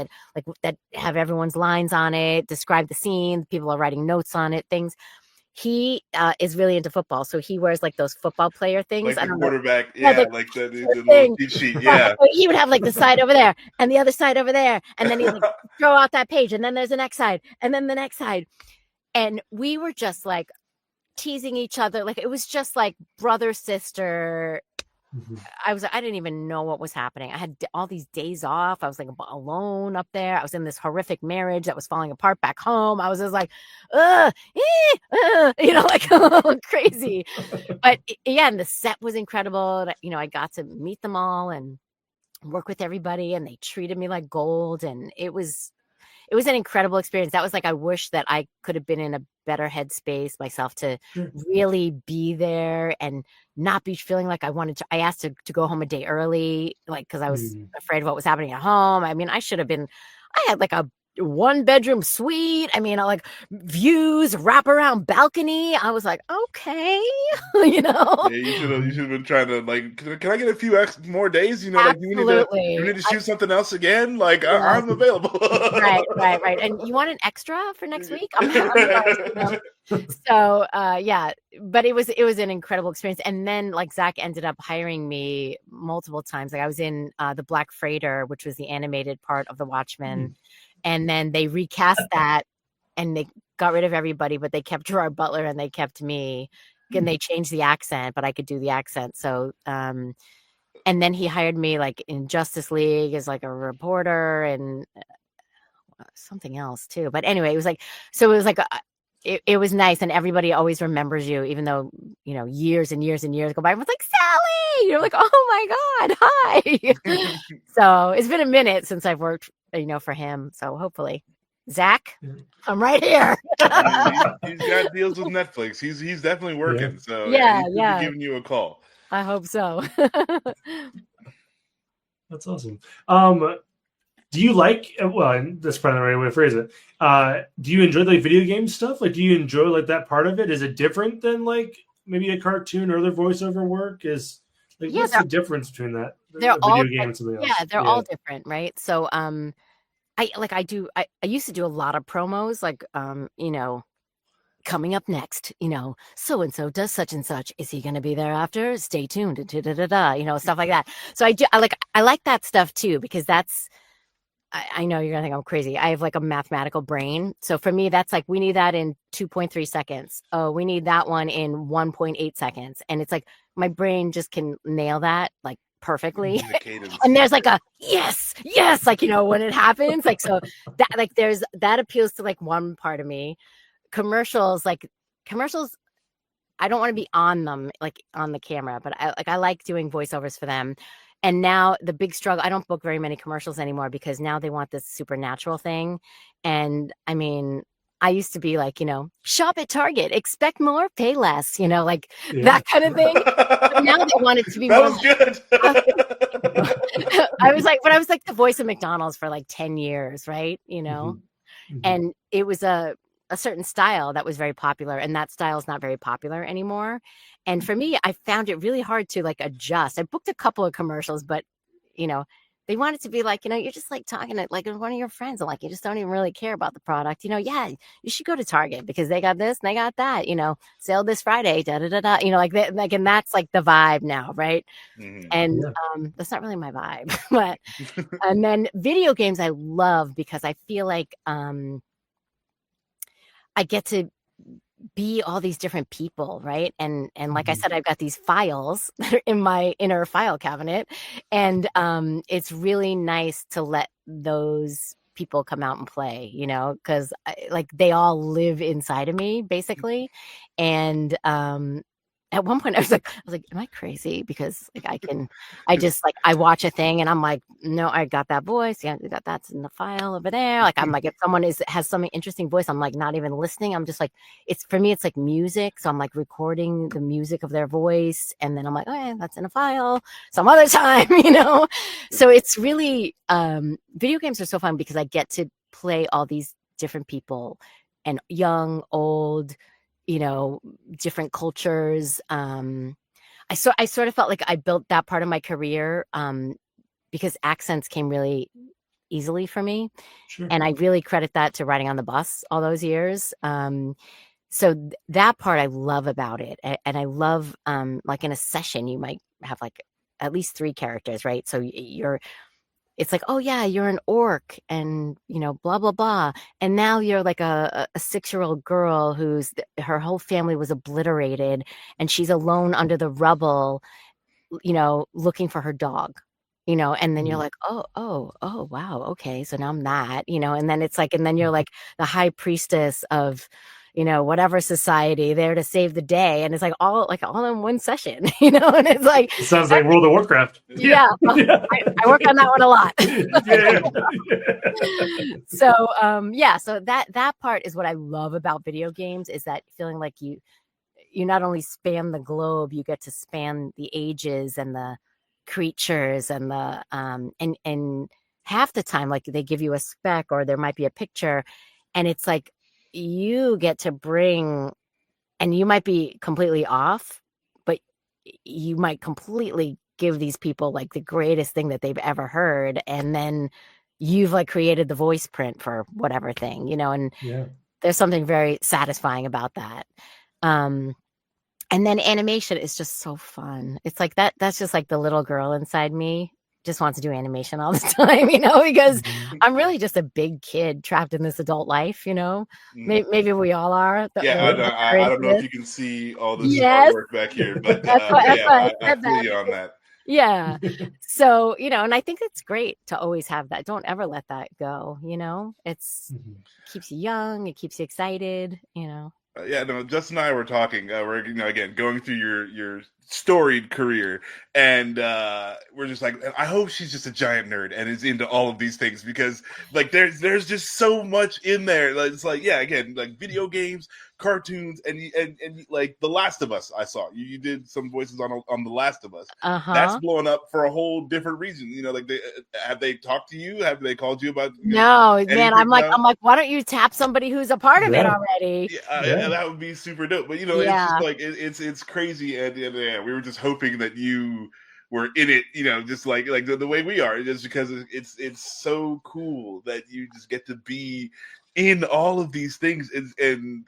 [SPEAKER 2] that have everyone's lines on it, describe the scene. People are writing notes on it, things. He is really into football, so he wears like those football player things.
[SPEAKER 3] Like the quarterback, like the
[SPEAKER 2] little
[SPEAKER 3] cheat sheet, yeah.
[SPEAKER 2] He would have like the side over there and the other side over there, and then he'd like throw out that page, and then there's the next side, and then the next side, and we were just like teasing each other, like it was just like brother sister. I didn't even know what was happening. I had all these days off. I was like alone up there. I was in this horrific marriage that was falling apart back home. I was just like, like crazy. But yeah, and the set was incredible. I got to meet them all and work with everybody, and they treated me like gold. And it was an incredible experience. That was like, I wish that I could have been in a better headspace myself to really be there and not be feeling like I asked to go home a day early, like, cause I was afraid of what was happening at home. I mean, I had like a 1-bedroom suite. I mean, like views, wraparound balcony. I was like, okay,
[SPEAKER 3] Yeah, you should have been trying to like, can I get a few more days? Like you need to shoot something else again. Like I'm available.
[SPEAKER 2] Right. And you want an extra for next week? So yeah, but it was an incredible experience. And then like Zach ended up hiring me multiple times. Like I was in the Black Freighter, which was the animated part of The Watchmen. And then they recast that, and they got rid of everybody, but they kept Gerard Butler and they kept me, and they changed the accent, but I could do the accent. So, and then he hired me like in Justice League as like a reporter and something else too. But anyway, it was like it was nice, and everybody always remembers you, even though years and years and years go by. I was like, Salli, you're like, oh my God, hi. So it's been a minute since I've worked, for him. So hopefully, Zach, I'm right here.
[SPEAKER 3] He's got deals with Netflix. He's definitely working. Yeah. So he's giving you a call.
[SPEAKER 2] I hope so.
[SPEAKER 1] That's awesome. Do you like? Well, that's probably the right way to phrase it. Do you enjoy like video game stuff? Like, do you enjoy like that part of it? Is it different than like maybe a cartoon or other voiceover work? Is like, what's the difference between that?
[SPEAKER 2] They're all
[SPEAKER 1] video game and something else?
[SPEAKER 2] Yeah, they're all different, right? So I used to do a lot of promos, like coming up next, so and so does such and such. Is he going to be there after? Stay tuned. Stuff like that. So I like that stuff too, because that's, I know you're gonna think I'm crazy. I have like a mathematical brain. So for me, that's like, we need that in 2.3 seconds. Oh, we need that one in 1.8 seconds. And it's like, my brain just can nail that like perfectly. And there's like a yes, like, when it happens, like, so that, like, that appeals to like one part of me. Commercials, I don't want to be on them, like on the camera, but I like doing voiceovers for them. And now the big struggle, I don't book very many commercials anymore because now they want this supernatural thing. And I mean, I used to be like, shop at Target, expect more, pay less, that kind of thing. But now they want it to be
[SPEAKER 3] that was good.
[SPEAKER 2] I was like the voice of McDonald's for like 10 years, right? And it was a certain style that was very popular, and that style is not very popular anymore. And for me, I found it really hard to like adjust. I booked a couple of commercials, but they want it to be like, you're just like talking to like one of your friends, and like, you just don't even really care about the product. Yeah, you should go to Target because they got this and they got that, sale this Friday, like that, like, and that's like the vibe now, right? And that's not really my vibe. But and then video games I love because I feel like I get to be all these different people, right? And like I said, I've got these files that are in my inner file cabinet, and it's really nice to let those people come out and play, because like they all live inside of me basically. And at one point I was like, am I crazy? Because like I watch a thing and I'm like, no, I got that voice. Yeah, that's in the file over there. Like, I'm like, if someone has some interesting voice, I'm like not even listening. I'm just like, for me, it's like music. So I'm like recording the music of their voice. And then I'm like, oh, that's in a file some other time, So it's really, video games are so fun because I get to play all these different people, and young, old, different cultures. I sort of felt like I built that part of my career because accents came really easily for me. Sure. And I really credit that to riding on the bus all those years. So that part I love about it. And I love, like in a session, you might have like at least 3 characters, right? So it's like, oh yeah, you're an orc and, blah, blah, blah. And now you're like a 6-year-old girl her whole family was obliterated and she's alone under the rubble, looking for her dog, and then you're like, oh, wow. Okay. So now I'm that, and then it's like, and then you're like the high priestess of, whatever society there to save the day. And it's like all in one session, and it's like,
[SPEAKER 1] it sounds like World of Warcraft.
[SPEAKER 2] Yeah. I work on that one a lot. So that part is what I love about video games, is that feeling like you not only span the globe, you get to span the ages and the creatures and the, and half the time, like they give you a spec or there might be a picture and it's like, you get to bring, and you might be completely off, but you might completely give these people like the greatest thing that they've ever heard. And then you've like created the voice print for whatever thing, and there's something very satisfying about that. And then animation is just so fun. It's like that's just like the little girl inside me just wants to do animation all the time, because I'm really just a big kid trapped in this adult life, maybe we all are.
[SPEAKER 3] I don't know if you can see all this artwork back here, but I feel you on that.
[SPEAKER 2] Yeah. So, and I think it's great to always have that. Don't ever let that go, it's keeps you young. It keeps you excited,
[SPEAKER 3] Justin and I were talking. We're again going through your storied career, and we're just like, I hope she's just a giant nerd and is into all of these things, because like there's just so much in there. It's like, again, like video games, cartoons, and like The Last of Us. I saw you did some voices on The Last of Us.
[SPEAKER 2] Uh-huh.
[SPEAKER 3] That's blown up for a whole different reason. Like have they talked to you? Have they called you about?
[SPEAKER 2] No, man. I'm like, why don't you tap somebody who's a part of it already?
[SPEAKER 3] Yeah, that would be super dope. But it's just like it's crazy, and we were just hoping that you were in it, just like the way we are, just because it's so cool that you just get to be in all of these things, and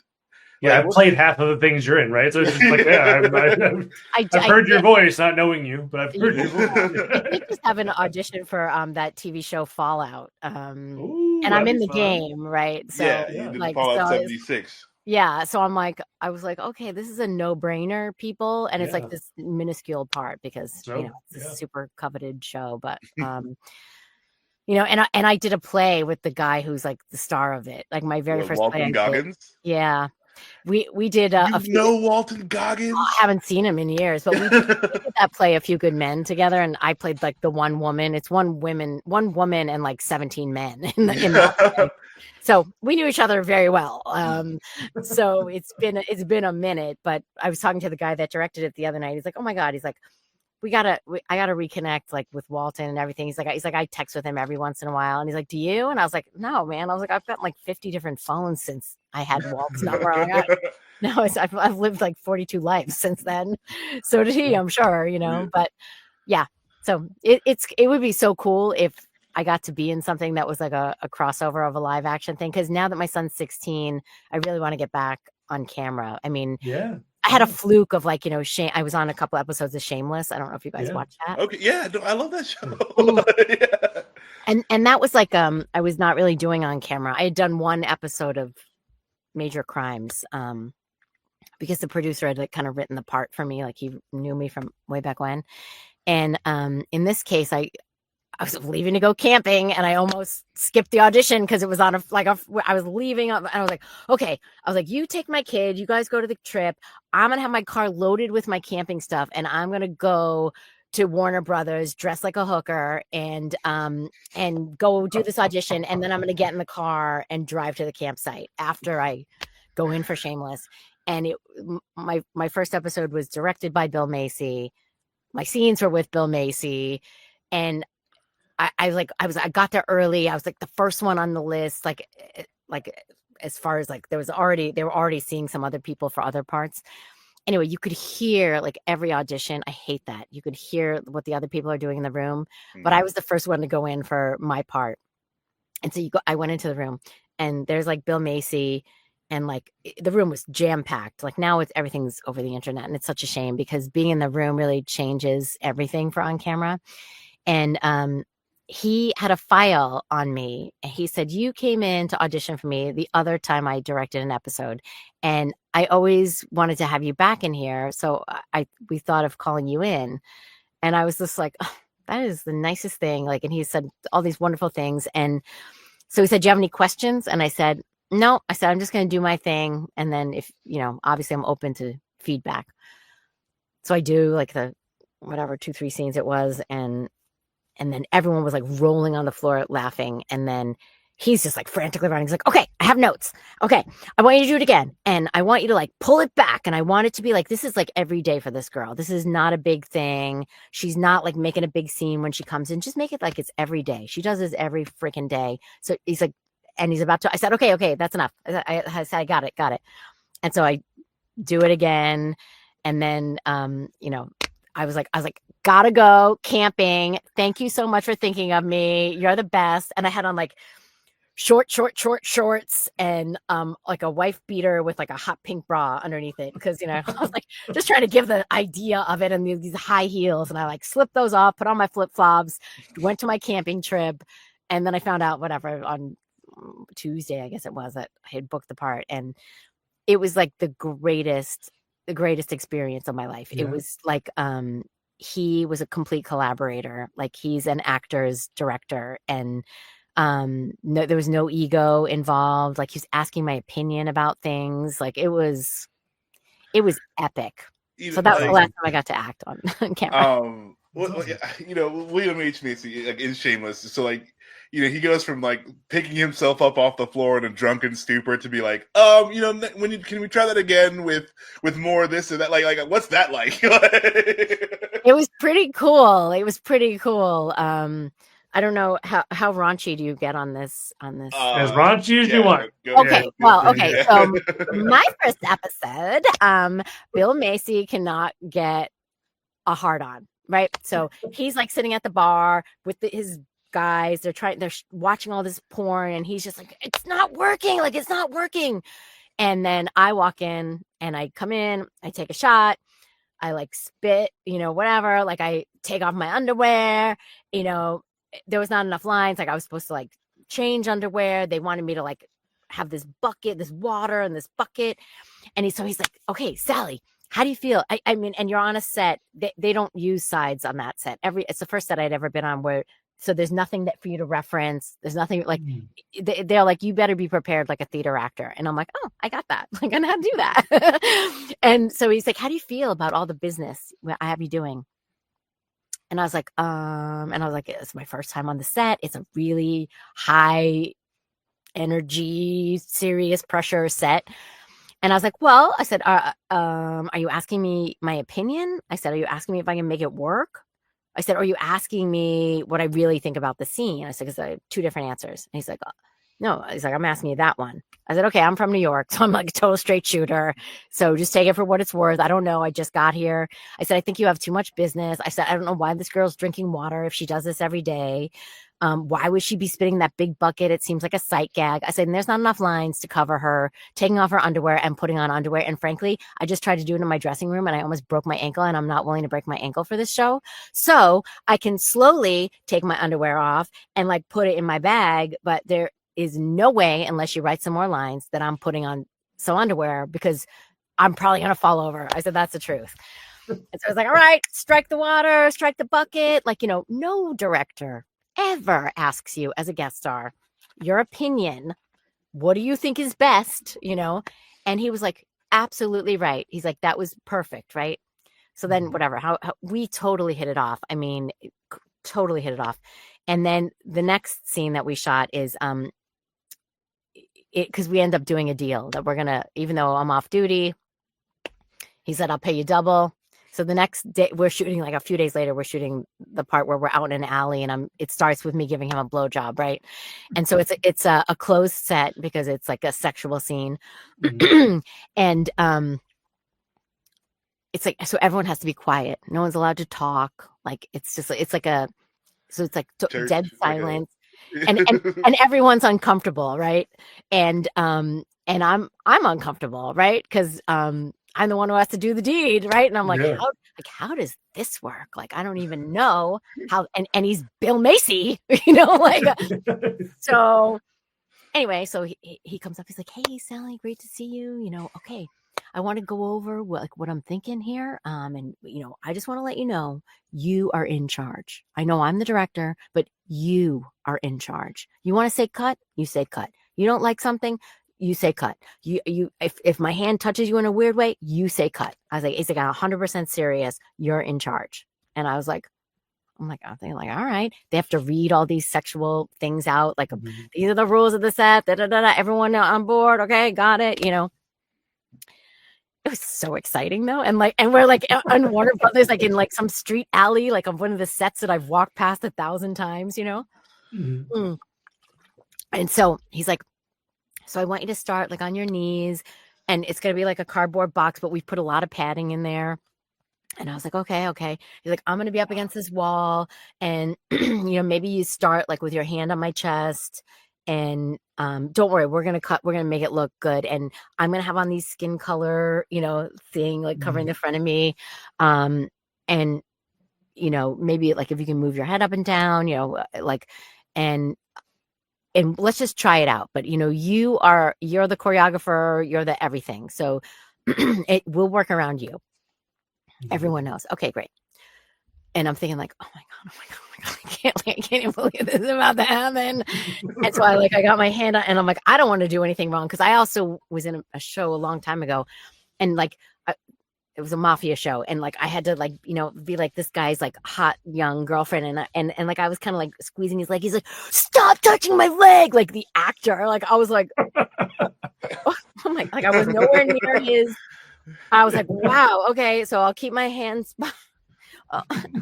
[SPEAKER 1] I've played half of the things you're in, right? So it's just like, I've heard your voice, not knowing you, but I've heard your voice.
[SPEAKER 2] I did just have an audition for that TV show Fallout, and I'm in the game, right? So
[SPEAKER 3] you did Fallout 76.
[SPEAKER 2] Yeah, so I was like, okay, this is a no-brainer, people, and it's like this minuscule part because it's a super coveted show, but and I did a play with the guy who's like the star of it, like my very first
[SPEAKER 3] Walton
[SPEAKER 2] play.
[SPEAKER 3] Goggins.
[SPEAKER 2] Yeah, we did.
[SPEAKER 3] Walton Goggins?
[SPEAKER 2] I haven't seen him in years, but we did that play, A Few Good Men, together, and I played like the one woman. It's one woman, and like 17 men in that play. So we knew each other very well. So it's been a minute, but I was talking to the guy that directed it the other night. He's like, oh my God. He's like, I gotta reconnect like with Walton and everything. He's like, I text with him every once in a while. And he's like, do you? And I was like, no, man. I was like, I've got like 50 different phones since I had Walt's number. I've lived like 42 lives since then. So did he, I'm sure, but yeah. So it would be so cool if I got to be in something that was like a crossover of a live action thing. Cause now that my son's 16, I really want to get back on camera. I mean, I had a fluke of like, I was on a couple episodes of Shameless. I don't know if you guys watched that.
[SPEAKER 3] Okay. Yeah. No, I love that show.
[SPEAKER 2] And that was like, I was not really doing on camera. I had done one episode of Major Crimes, because the producer had like kind of written the part for me. Like he knew me from way back when. And, in this case, I was leaving to go camping and I almost skipped the audition because it was on I was leaving and I was like, okay. I was like, you take my kid, you guys go to the trip. I'm going to have my car loaded with my camping stuff and I'm going to go to Warner Brothers, dress like a hooker and go do this audition. And then I'm going to get in the car and drive to the campsite after I go in for Shameless. And my first episode was directed by Bill Macy. My scenes were with Bill Macy, and I got there early. I was like the first one on the list. Like as far as like they were already seeing some other people for other parts. Anyway, you could hear like every audition. I hate that. You could hear what the other people are doing in the room, but I was the first one to go in for my part. And so I went into the room and there's like Bill Macy and like the room was jam packed. Like now everything's over the internet and it's such a shame because being in the room really changes everything for on camera. And, he had a file on me and he said, you came in to audition for me the other time I directed an episode and I always wanted to have you back in here. So we thought of calling you in. And I was just like, oh, that is the nicest thing. Like, and he said all these wonderful things. And so he said, do you have any questions? And I said, no, I said, I'm just going to do my thing. And then if, obviously I'm open to feedback. So I do like the, whatever, 2-3 scenes it was. And then everyone was like rolling on the floor laughing. And then he's just like frantically running. He's like, okay, I have notes. Okay, I want you to do it again. And I want you to like pull it back. And I want it to be like, this is like every day for this girl. This is not a big thing. She's not like making a big scene when she comes in. Just make it like it's every day. She does this every freaking day. So he's like, and he's about to, I said, okay, that's enough. I said, I got it. And so I do it again. And then, I was like, gotta go camping. Thank you so much for thinking of me. You're the best. And I had on like short shorts and like a wife beater with like a hot pink bra underneath it because I was like just trying to give the idea of it and these high heels and I like slipped those off, put on my flip-flops, went to my camping trip, and then I found out whatever on Tuesday, I guess it was, that I had booked the part and it was like the greatest experience of my life. Yeah. It was like he was a complete collaborator. Like he's an actor's director and there was no ego involved. Like he's asking my opinion about things. Like it was epic. So that was the last time I got to act on camera.
[SPEAKER 3] William H. Macy like in Shameless. So like he goes from like picking himself up off the floor in a drunken stupor to be like, can we try that again with more of this or that? Like what's that like?
[SPEAKER 2] It was pretty cool. I don't know how raunchy do you get on this?
[SPEAKER 1] As raunchy as you want.
[SPEAKER 2] Okay. So my first episode, Bill Macy cannot get a hard on, right? So he's like sitting at the bar with his guys. They're watching all this porn, and he's just like, it's not working. Like, it's not working. And then I walk in, and I come in, I take a shot, I like spit, whatever. Like, I take off my underwear, there was not enough lines. Like, I was supposed to like change underwear. They wanted me to like have this bucket, this water and this bucket. And he's like, okay, Salli, how do you feel? I mean, and you're on a set. They don't use sides on that set. It's the first set I'd ever been on so there's nothing for you to reference. There's nothing like, they're like, you better be prepared like a theater actor. And I'm like, oh, I got that. Like, I know how to do that. And so he's like, how do you feel about all the business I have you doing? And I was like, it's my first time on the set. It's a really high energy, serious pressure set. And I was like, well, I said, are you asking me my opinion? I said, are you asking me if I can make it work? I said, are you asking me what I really think about the scene? I said, because I have two different answers. And he's like, no. He's like, I'm asking you that one. I said, okay, I'm from New York, so I'm like a total straight shooter. So just take it for what it's worth. I don't know. I just got here. I said, I think you have too much business. I said, I don't know why this girl's drinking water if she does this every day. Why would she be spitting that big bucket? It seems like a sight gag. I said, and there's not enough lines to cover her taking off her underwear and putting on underwear. And frankly, I just tried to do it in my dressing room and I almost broke my ankle, and I'm not willing to break my ankle for this show. So I can slowly take my underwear off and like put it in my bag. But there is no way, unless you write some more lines, that I'm putting on some underwear because I'm probably going to fall over. I said, that's the truth. And so I was like, all right, strike the water, strike the bucket. Like, no director ever asks you as a guest star your opinion. What do you think is best? And he was like, absolutely right. He's like, that was perfect, right? So then whatever, how we totally hit it off. I mean, totally hit it off. And then the next scene that we shot is because we end up doing a deal that we're gonna, even though I'm off duty, he said, I'll pay you double. So the next day, we're shooting, like a few days later, we're shooting the part where we're out in an alley, and it starts with me giving him a blowjob, right? And so it's a closed set because it's like a sexual scene, and it's like, so everyone has to be quiet. No one's allowed to talk. Like it's like dead silence, and everyone's uncomfortable, right? And I'm uncomfortable, right? Because I'm the one who has to do the deed, right? And I'm like, how does this work? Like, I don't even know how. And he's Bill Macy, So anyway, so he comes up. He's like, hey, Salli, great to see you. Okay, I want to go over what I'm thinking here. And I just want to let you know, you are in charge. I know I'm the director, but you are in charge. You want to say cut? You say cut. You don't like something? You say cut. If my hand touches you in a weird way, you say cut. I was like, it's like 100% serious. You're in charge. And I'm thinking like, all right. They have to read all these sexual things out. Like, these are the rules of the set. Everyone on board. Okay, got it. It was so exciting though. And we're like on Warner Brothers, like in like some street alley, like on one of the sets that I've walked past 1,000 times, And so he's like, so I want you to start like on your knees, and it's going to be like a cardboard box, but we put a lot of padding in there. And I was like, okay. He's like, I'm going to be up against this wall, and maybe you start like with your hand on my chest, and don't worry, we're going to make it look good. And I'm going to have on these skin color, thing like covering the front of me. And maybe like if you can move your head up and down, and let's just try it out. But you're the choreographer, you're the everything. So it will work around you. Everyone knows. Okay, great. And I'm thinking like, oh my God, I can't even believe this is about to happen. And so I got my hand on, and I'm like, I don't want to do anything wrong. Cause I also was in a show a long time ago, and like, it was a mafia show, and like I had to like, you know, be like this guy's like hot young girlfriend, and like I was kind of like squeezing his leg. He's like, stop touching my leg, like the actor. Like I was like, oh my, like I was nowhere near his. I was like, wow, okay, so I'll keep my hands.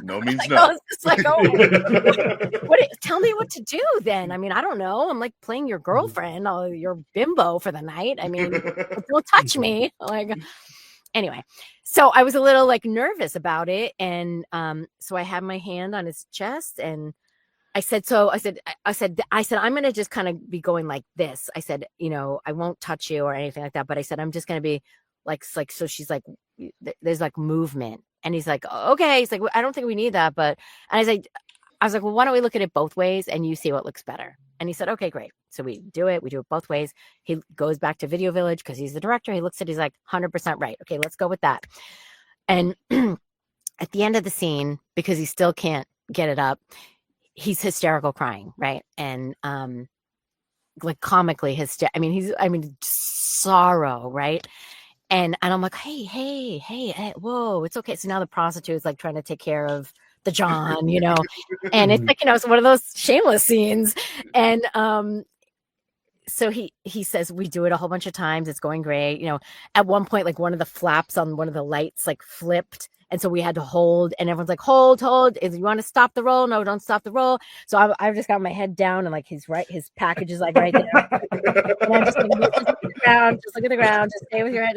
[SPEAKER 3] No means
[SPEAKER 2] like,
[SPEAKER 3] no.
[SPEAKER 2] I was just like, oh, tell me what to do then. I mean, I don't know. I'm like playing your girlfriend, your bimbo for the night. I mean, don't touch me. Like, anyway, so I was a little like nervous about it, and so I had my hand on his chest, and I said, I'm gonna just kind of be going like this. I said, you know, I won't touch you or anything like that, but I said I'm just gonna be like so. She's like, there's like movement. And he's like, okay. He's like, I don't think we need that. But, and I was like, well, why don't we look at it both ways and you see what looks better? And he said, okay, great. So we do it both ways. He goes back to Video Village because he's the director. He looks at it, he's like 100% right. Okay, let's go with that. And at the end of the scene, because he still can't get it up, he's hysterical crying. Right. And, like comically sorrow. Right. And I'm like, hey, whoa, it's okay. So now the prostitute is like trying to take care of the John, you know, and it's like, you know, it's one of those shameless scenes. And so he says we do it a whole bunch of times. It's going great. You know, at one point, like one of the flaps on one of the lights like flipped. And so we had to hold, and everyone's like, hold. If you want to stop the roll, no, don't stop the roll. So I've just got my head down, and like his package is like right there. And I'm just like, just look at the ground, just stay with your head.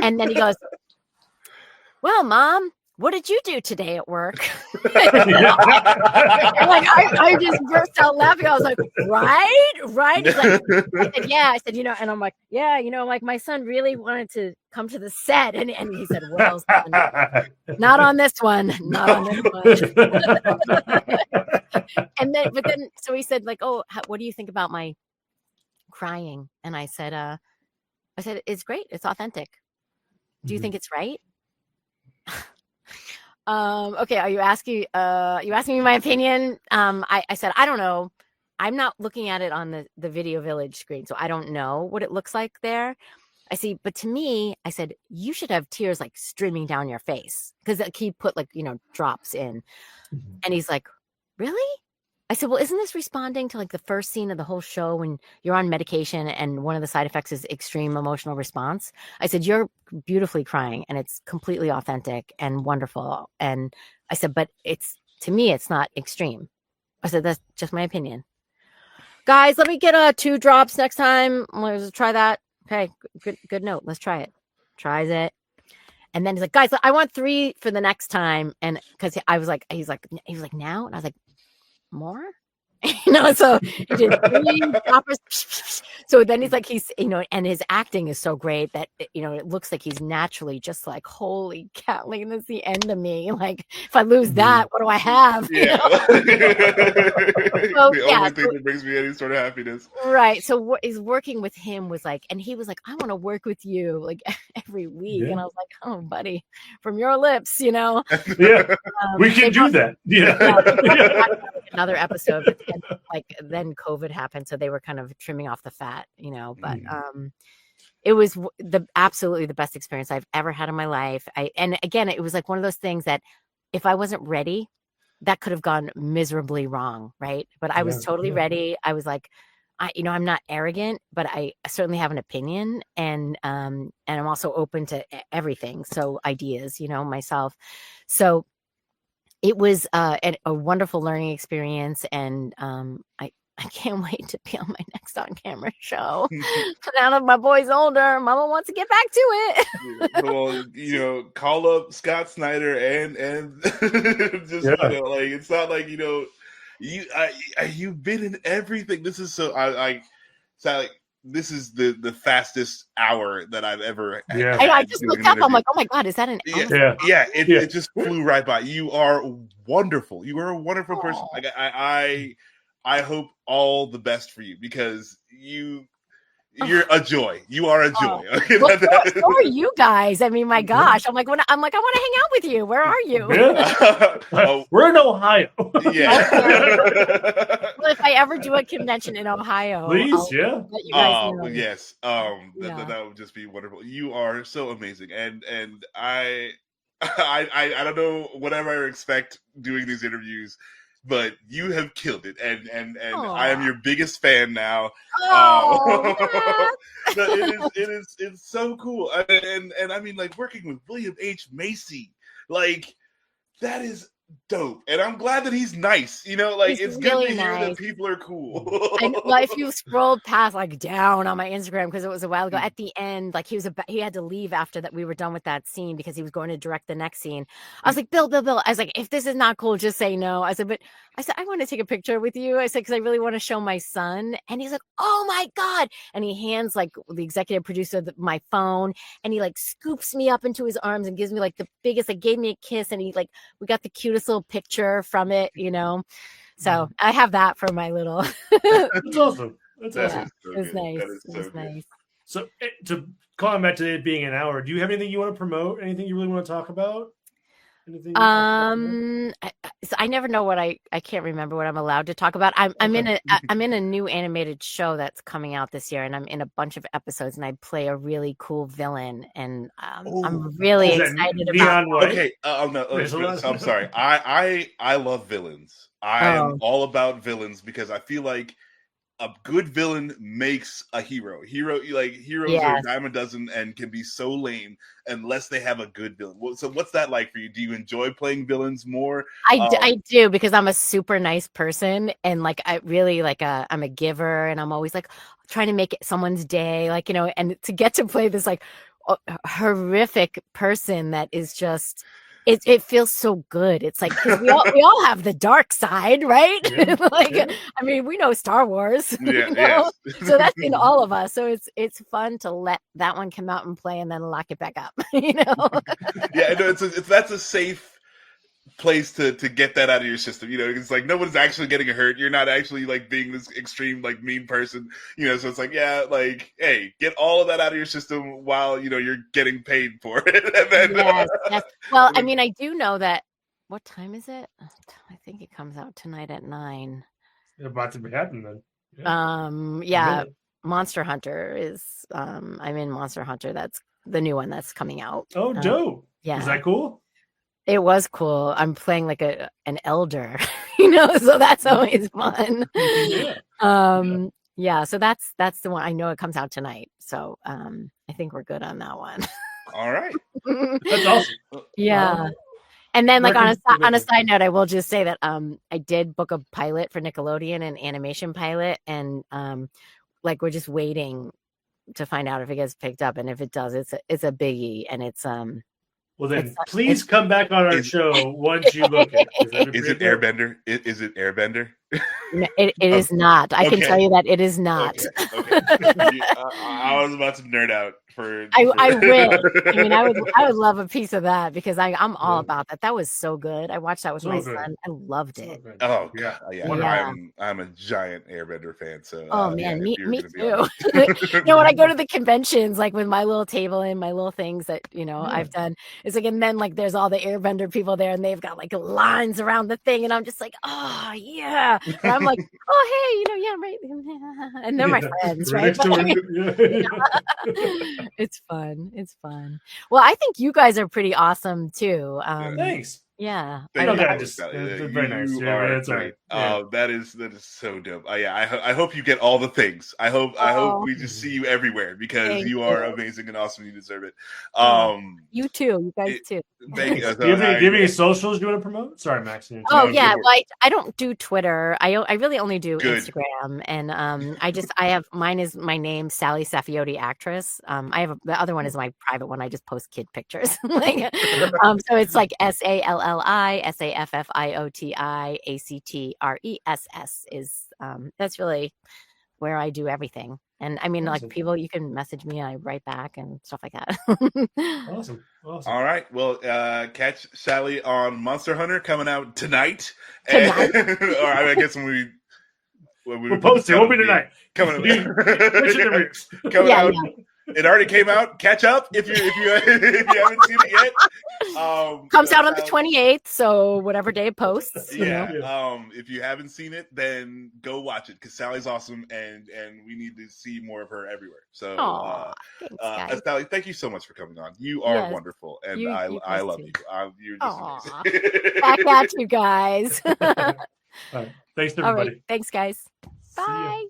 [SPEAKER 2] And then he goes, well, Mom, what did you do today at work? And like I just burst out laughing. I was like, right. He's like, I said, yeah. I said, you know, and I'm like, yeah, you know, like my son really wanted to come to the set, and he said, well, son, not on this one. And then, so he said, like, oh, what do you think about my crying? And I said, it's great. It's authentic. Do you think it's right? Okay. Are you asking me my opinion? I said, I don't know. I'm not looking at it on the Video Village screen, so I don't know what it looks like there. I see, but to me, I said, you should have tears like streaming down your face, because he put like, you know, drops in. And he's like, really? I said, well, isn't this responding to like the first scene of the whole show when you're on medication and one of the side effects is extreme emotional response? I said, you're beautifully crying and it's completely authentic and wonderful. And I said, but to me, it's not extreme. I said, that's just my opinion. Guys, let me get 2 drops next time. Let's try that. Okay, good note. Let's try it. Tries it. And then he's like, guys, I want 3 for the next time. And because I was like, he was like, now? And I was like, more? You know, so he did 3 droppers. So then he's like, you know, and his acting is so great that, you know, it looks like he's naturally just like, holy cow, like that's the end of me. Like, if I lose that, what do I have?
[SPEAKER 3] Yeah.
[SPEAKER 2] So,
[SPEAKER 3] the only thing that brings me any sort of happiness.
[SPEAKER 2] Right. So what is working with him was like, and he was like, I want to work with you like every week. Yeah. And I was like, oh, buddy, from your lips, you know.
[SPEAKER 1] Yeah. We can do that. Yeah.
[SPEAKER 2] Another episode, but then COVID happened, so they were kind of trimming off the fat, you know. But it was absolutely the best experience I've ever had in my life. And again, it was like one of those things that if I wasn't ready, that could have gone miserably wrong, right? But I was totally ready. I was like, I'm not arrogant, but I certainly have an opinion, and I'm also open to everything. So ideas, you know, myself. So it was a wonderful learning experience, and I can't wait to be on my next on-camera show. Now that my boy's older, Mama wants to get back to it.
[SPEAKER 3] Well, you know, call up Scott Snyder and just you know, like it's not like, you know, you've been in everything. This is so this is the fastest hour that I've ever had.
[SPEAKER 2] Yeah. I just looked up. I'm like, oh my God, is that an hour?
[SPEAKER 3] Yeah. It just flew right by. You are wonderful. You are a wonderful person. Like I hope all the best for you, because You're a joy. You are a joy.
[SPEAKER 2] Well, so are you guys. I mean, my gosh. I'm like, I want to hang out with you. Where are you?
[SPEAKER 1] Yeah. We're in Ohio.
[SPEAKER 3] Yeah.
[SPEAKER 2] Well, if I ever do a convention in Ohio,
[SPEAKER 1] please,
[SPEAKER 2] let you guys know.
[SPEAKER 3] Yes. That would just be wonderful. You are so amazing, and I don't know whatever I expect doing these interviews, but you have killed it, and I am your biggest fan now. It's so cool, and I mean, like, working with William H. Macy, like, that is dope, and I'm glad that he's nice. You know, like, it's really good to hear that people are cool.
[SPEAKER 2] Well, if you scrolled past, like, down on my Instagram, because it was a while ago, at the end, like, he had to leave after that we were done with that scene because he was going to direct the next scene. I was like, Bill. I was like, if this is not cool, just say no. I said, I want to take a picture with you. I said, because I really want to show my son. And he's like, oh my God. And he hands, like, the executive producer my phone, and he, like, scoops me up into his arms and gives me, like, the biggest, like, gave me a kiss, and he, like, we got the cutest little picture from it, you know. So I have that for my little.
[SPEAKER 1] That's awesome. That's awesome.
[SPEAKER 2] It was nice. It was nice.
[SPEAKER 1] So to call back to it being an hour, do you have anything you want to promote? Anything you really want to talk about?
[SPEAKER 2] So I never know what I can't remember what I'm allowed to talk about. I'm in a new animated show that's coming out this year, and I'm in a bunch of episodes, and I play a really cool villain, and I'm really excited about it.
[SPEAKER 3] Okay, I'm sorry. I love villains. I am all about villains because I feel like a good villain makes a hero. Heroes are a dime a dozen and can be so lame unless they have a good villain. So what's that like for you? Do you enjoy playing villains more?
[SPEAKER 2] I do, because I'm a super nice person, and, like, I really, like, I'm a giver, and I'm always, like, trying to make it someone's day, like, you know, and to get to play this, like, horrific person that is just. It feels so good. It's like, 'cause we all have the dark side, right?
[SPEAKER 1] Yeah,
[SPEAKER 2] I mean, we know Star Wars,
[SPEAKER 3] yeah,
[SPEAKER 2] you know? So that's in all of us. So it's fun to let that one come out and play, and then lock it back up, you know.
[SPEAKER 3] Yeah, no, that's a safe place to get that out of your system. You know, it's like no one's actually getting hurt. You're not actually, like, being this extreme, like, mean person. You know, so it's like, yeah, like, hey, get all of that out of your system while, you know, you're getting paid for it. And then,
[SPEAKER 2] yes. Well, I mean, I do know that. What time is it? I think it comes out tonight at 9.
[SPEAKER 1] It's about to be happening then.
[SPEAKER 2] Yeah. Monster Hunter is. I'm in Monster Hunter. That's the new one that's coming out.
[SPEAKER 1] Oh, dope!
[SPEAKER 2] Yeah,
[SPEAKER 1] is that cool?
[SPEAKER 2] It was cool. I'm playing like an elder, you know, so that's always fun. Yeah. So that's the one. I know it comes out tonight, so I think we're good on that one.
[SPEAKER 3] All right,
[SPEAKER 1] that's awesome.
[SPEAKER 2] Yeah. And then, like, on a side note, I will just say that I did book a pilot for Nickelodeon, an animation pilot, and like, we're just waiting to find out if it gets picked up, and if it does, it's a biggie, and it's
[SPEAKER 1] Well, then please come back on our show once you book it.
[SPEAKER 3] Is it Airbender? Is it Airbender?
[SPEAKER 2] No, it is not. I can tell you that it is not.
[SPEAKER 3] Okay. I was about to nerd out for.
[SPEAKER 2] I will. I mean, I would love a piece of that, because I'm all about that. That was so good. I watched that with my son. I loved it.
[SPEAKER 3] Oh yeah. I'm a giant Airbender fan. So
[SPEAKER 2] man, me too. You know, when I go to the conventions, like, with my little table and my little things that, you know, I've done, it's like, and then, like, there's all the Airbender people there, and they've got, like, lines around the thing, and I'm just like, oh yeah. And I'm like, oh, hey, you know, yeah, right. And they're my friends, right? It's fun. It's fun. Well, I think you guys are pretty awesome too.
[SPEAKER 1] Thanks.
[SPEAKER 2] Yeah,
[SPEAKER 3] I don't
[SPEAKER 1] know. Just very nice. Yeah, that's right.
[SPEAKER 3] That is so dope. I hope you get all the things. I hope we just see you everywhere, because you are amazing and awesome. You deserve it.
[SPEAKER 2] You too. You guys too.
[SPEAKER 3] Thank you.
[SPEAKER 1] Do you have any socials you want to promote? Sorry, Max.
[SPEAKER 2] Oh yeah, well, I don't do Twitter. I really only do Instagram, and I have, mine is my name, Salli Saffioti actress. I have the other one is my private one. I just post kid pictures. Like, so it's like SALLI SAFFIOTI ACTRESS is that's really where I do everything. And I mean, like, people, you can message me, I write back and stuff like that.
[SPEAKER 1] Awesome.
[SPEAKER 3] All right. Well, catch Salli on Monster Hunter coming out tonight. Or I guess when we
[SPEAKER 1] We'll post it. Won't be tonight.
[SPEAKER 3] Coming
[SPEAKER 1] Coming
[SPEAKER 3] out. Yeah. It already came out. Catch up if you haven't seen it yet.
[SPEAKER 2] Comes out on the 28th, so whatever day it posts.
[SPEAKER 3] Yeah. If you haven't seen it, then go watch it because Sally's awesome, and we need to see more of her everywhere. So,
[SPEAKER 2] thanks,
[SPEAKER 3] Sally, thank you so much for coming on. You are wonderful, and I love you. You're just amazing.
[SPEAKER 2] Back at you guys.
[SPEAKER 1] All right. Thanks, everybody.
[SPEAKER 2] All right. Thanks, guys. Bye.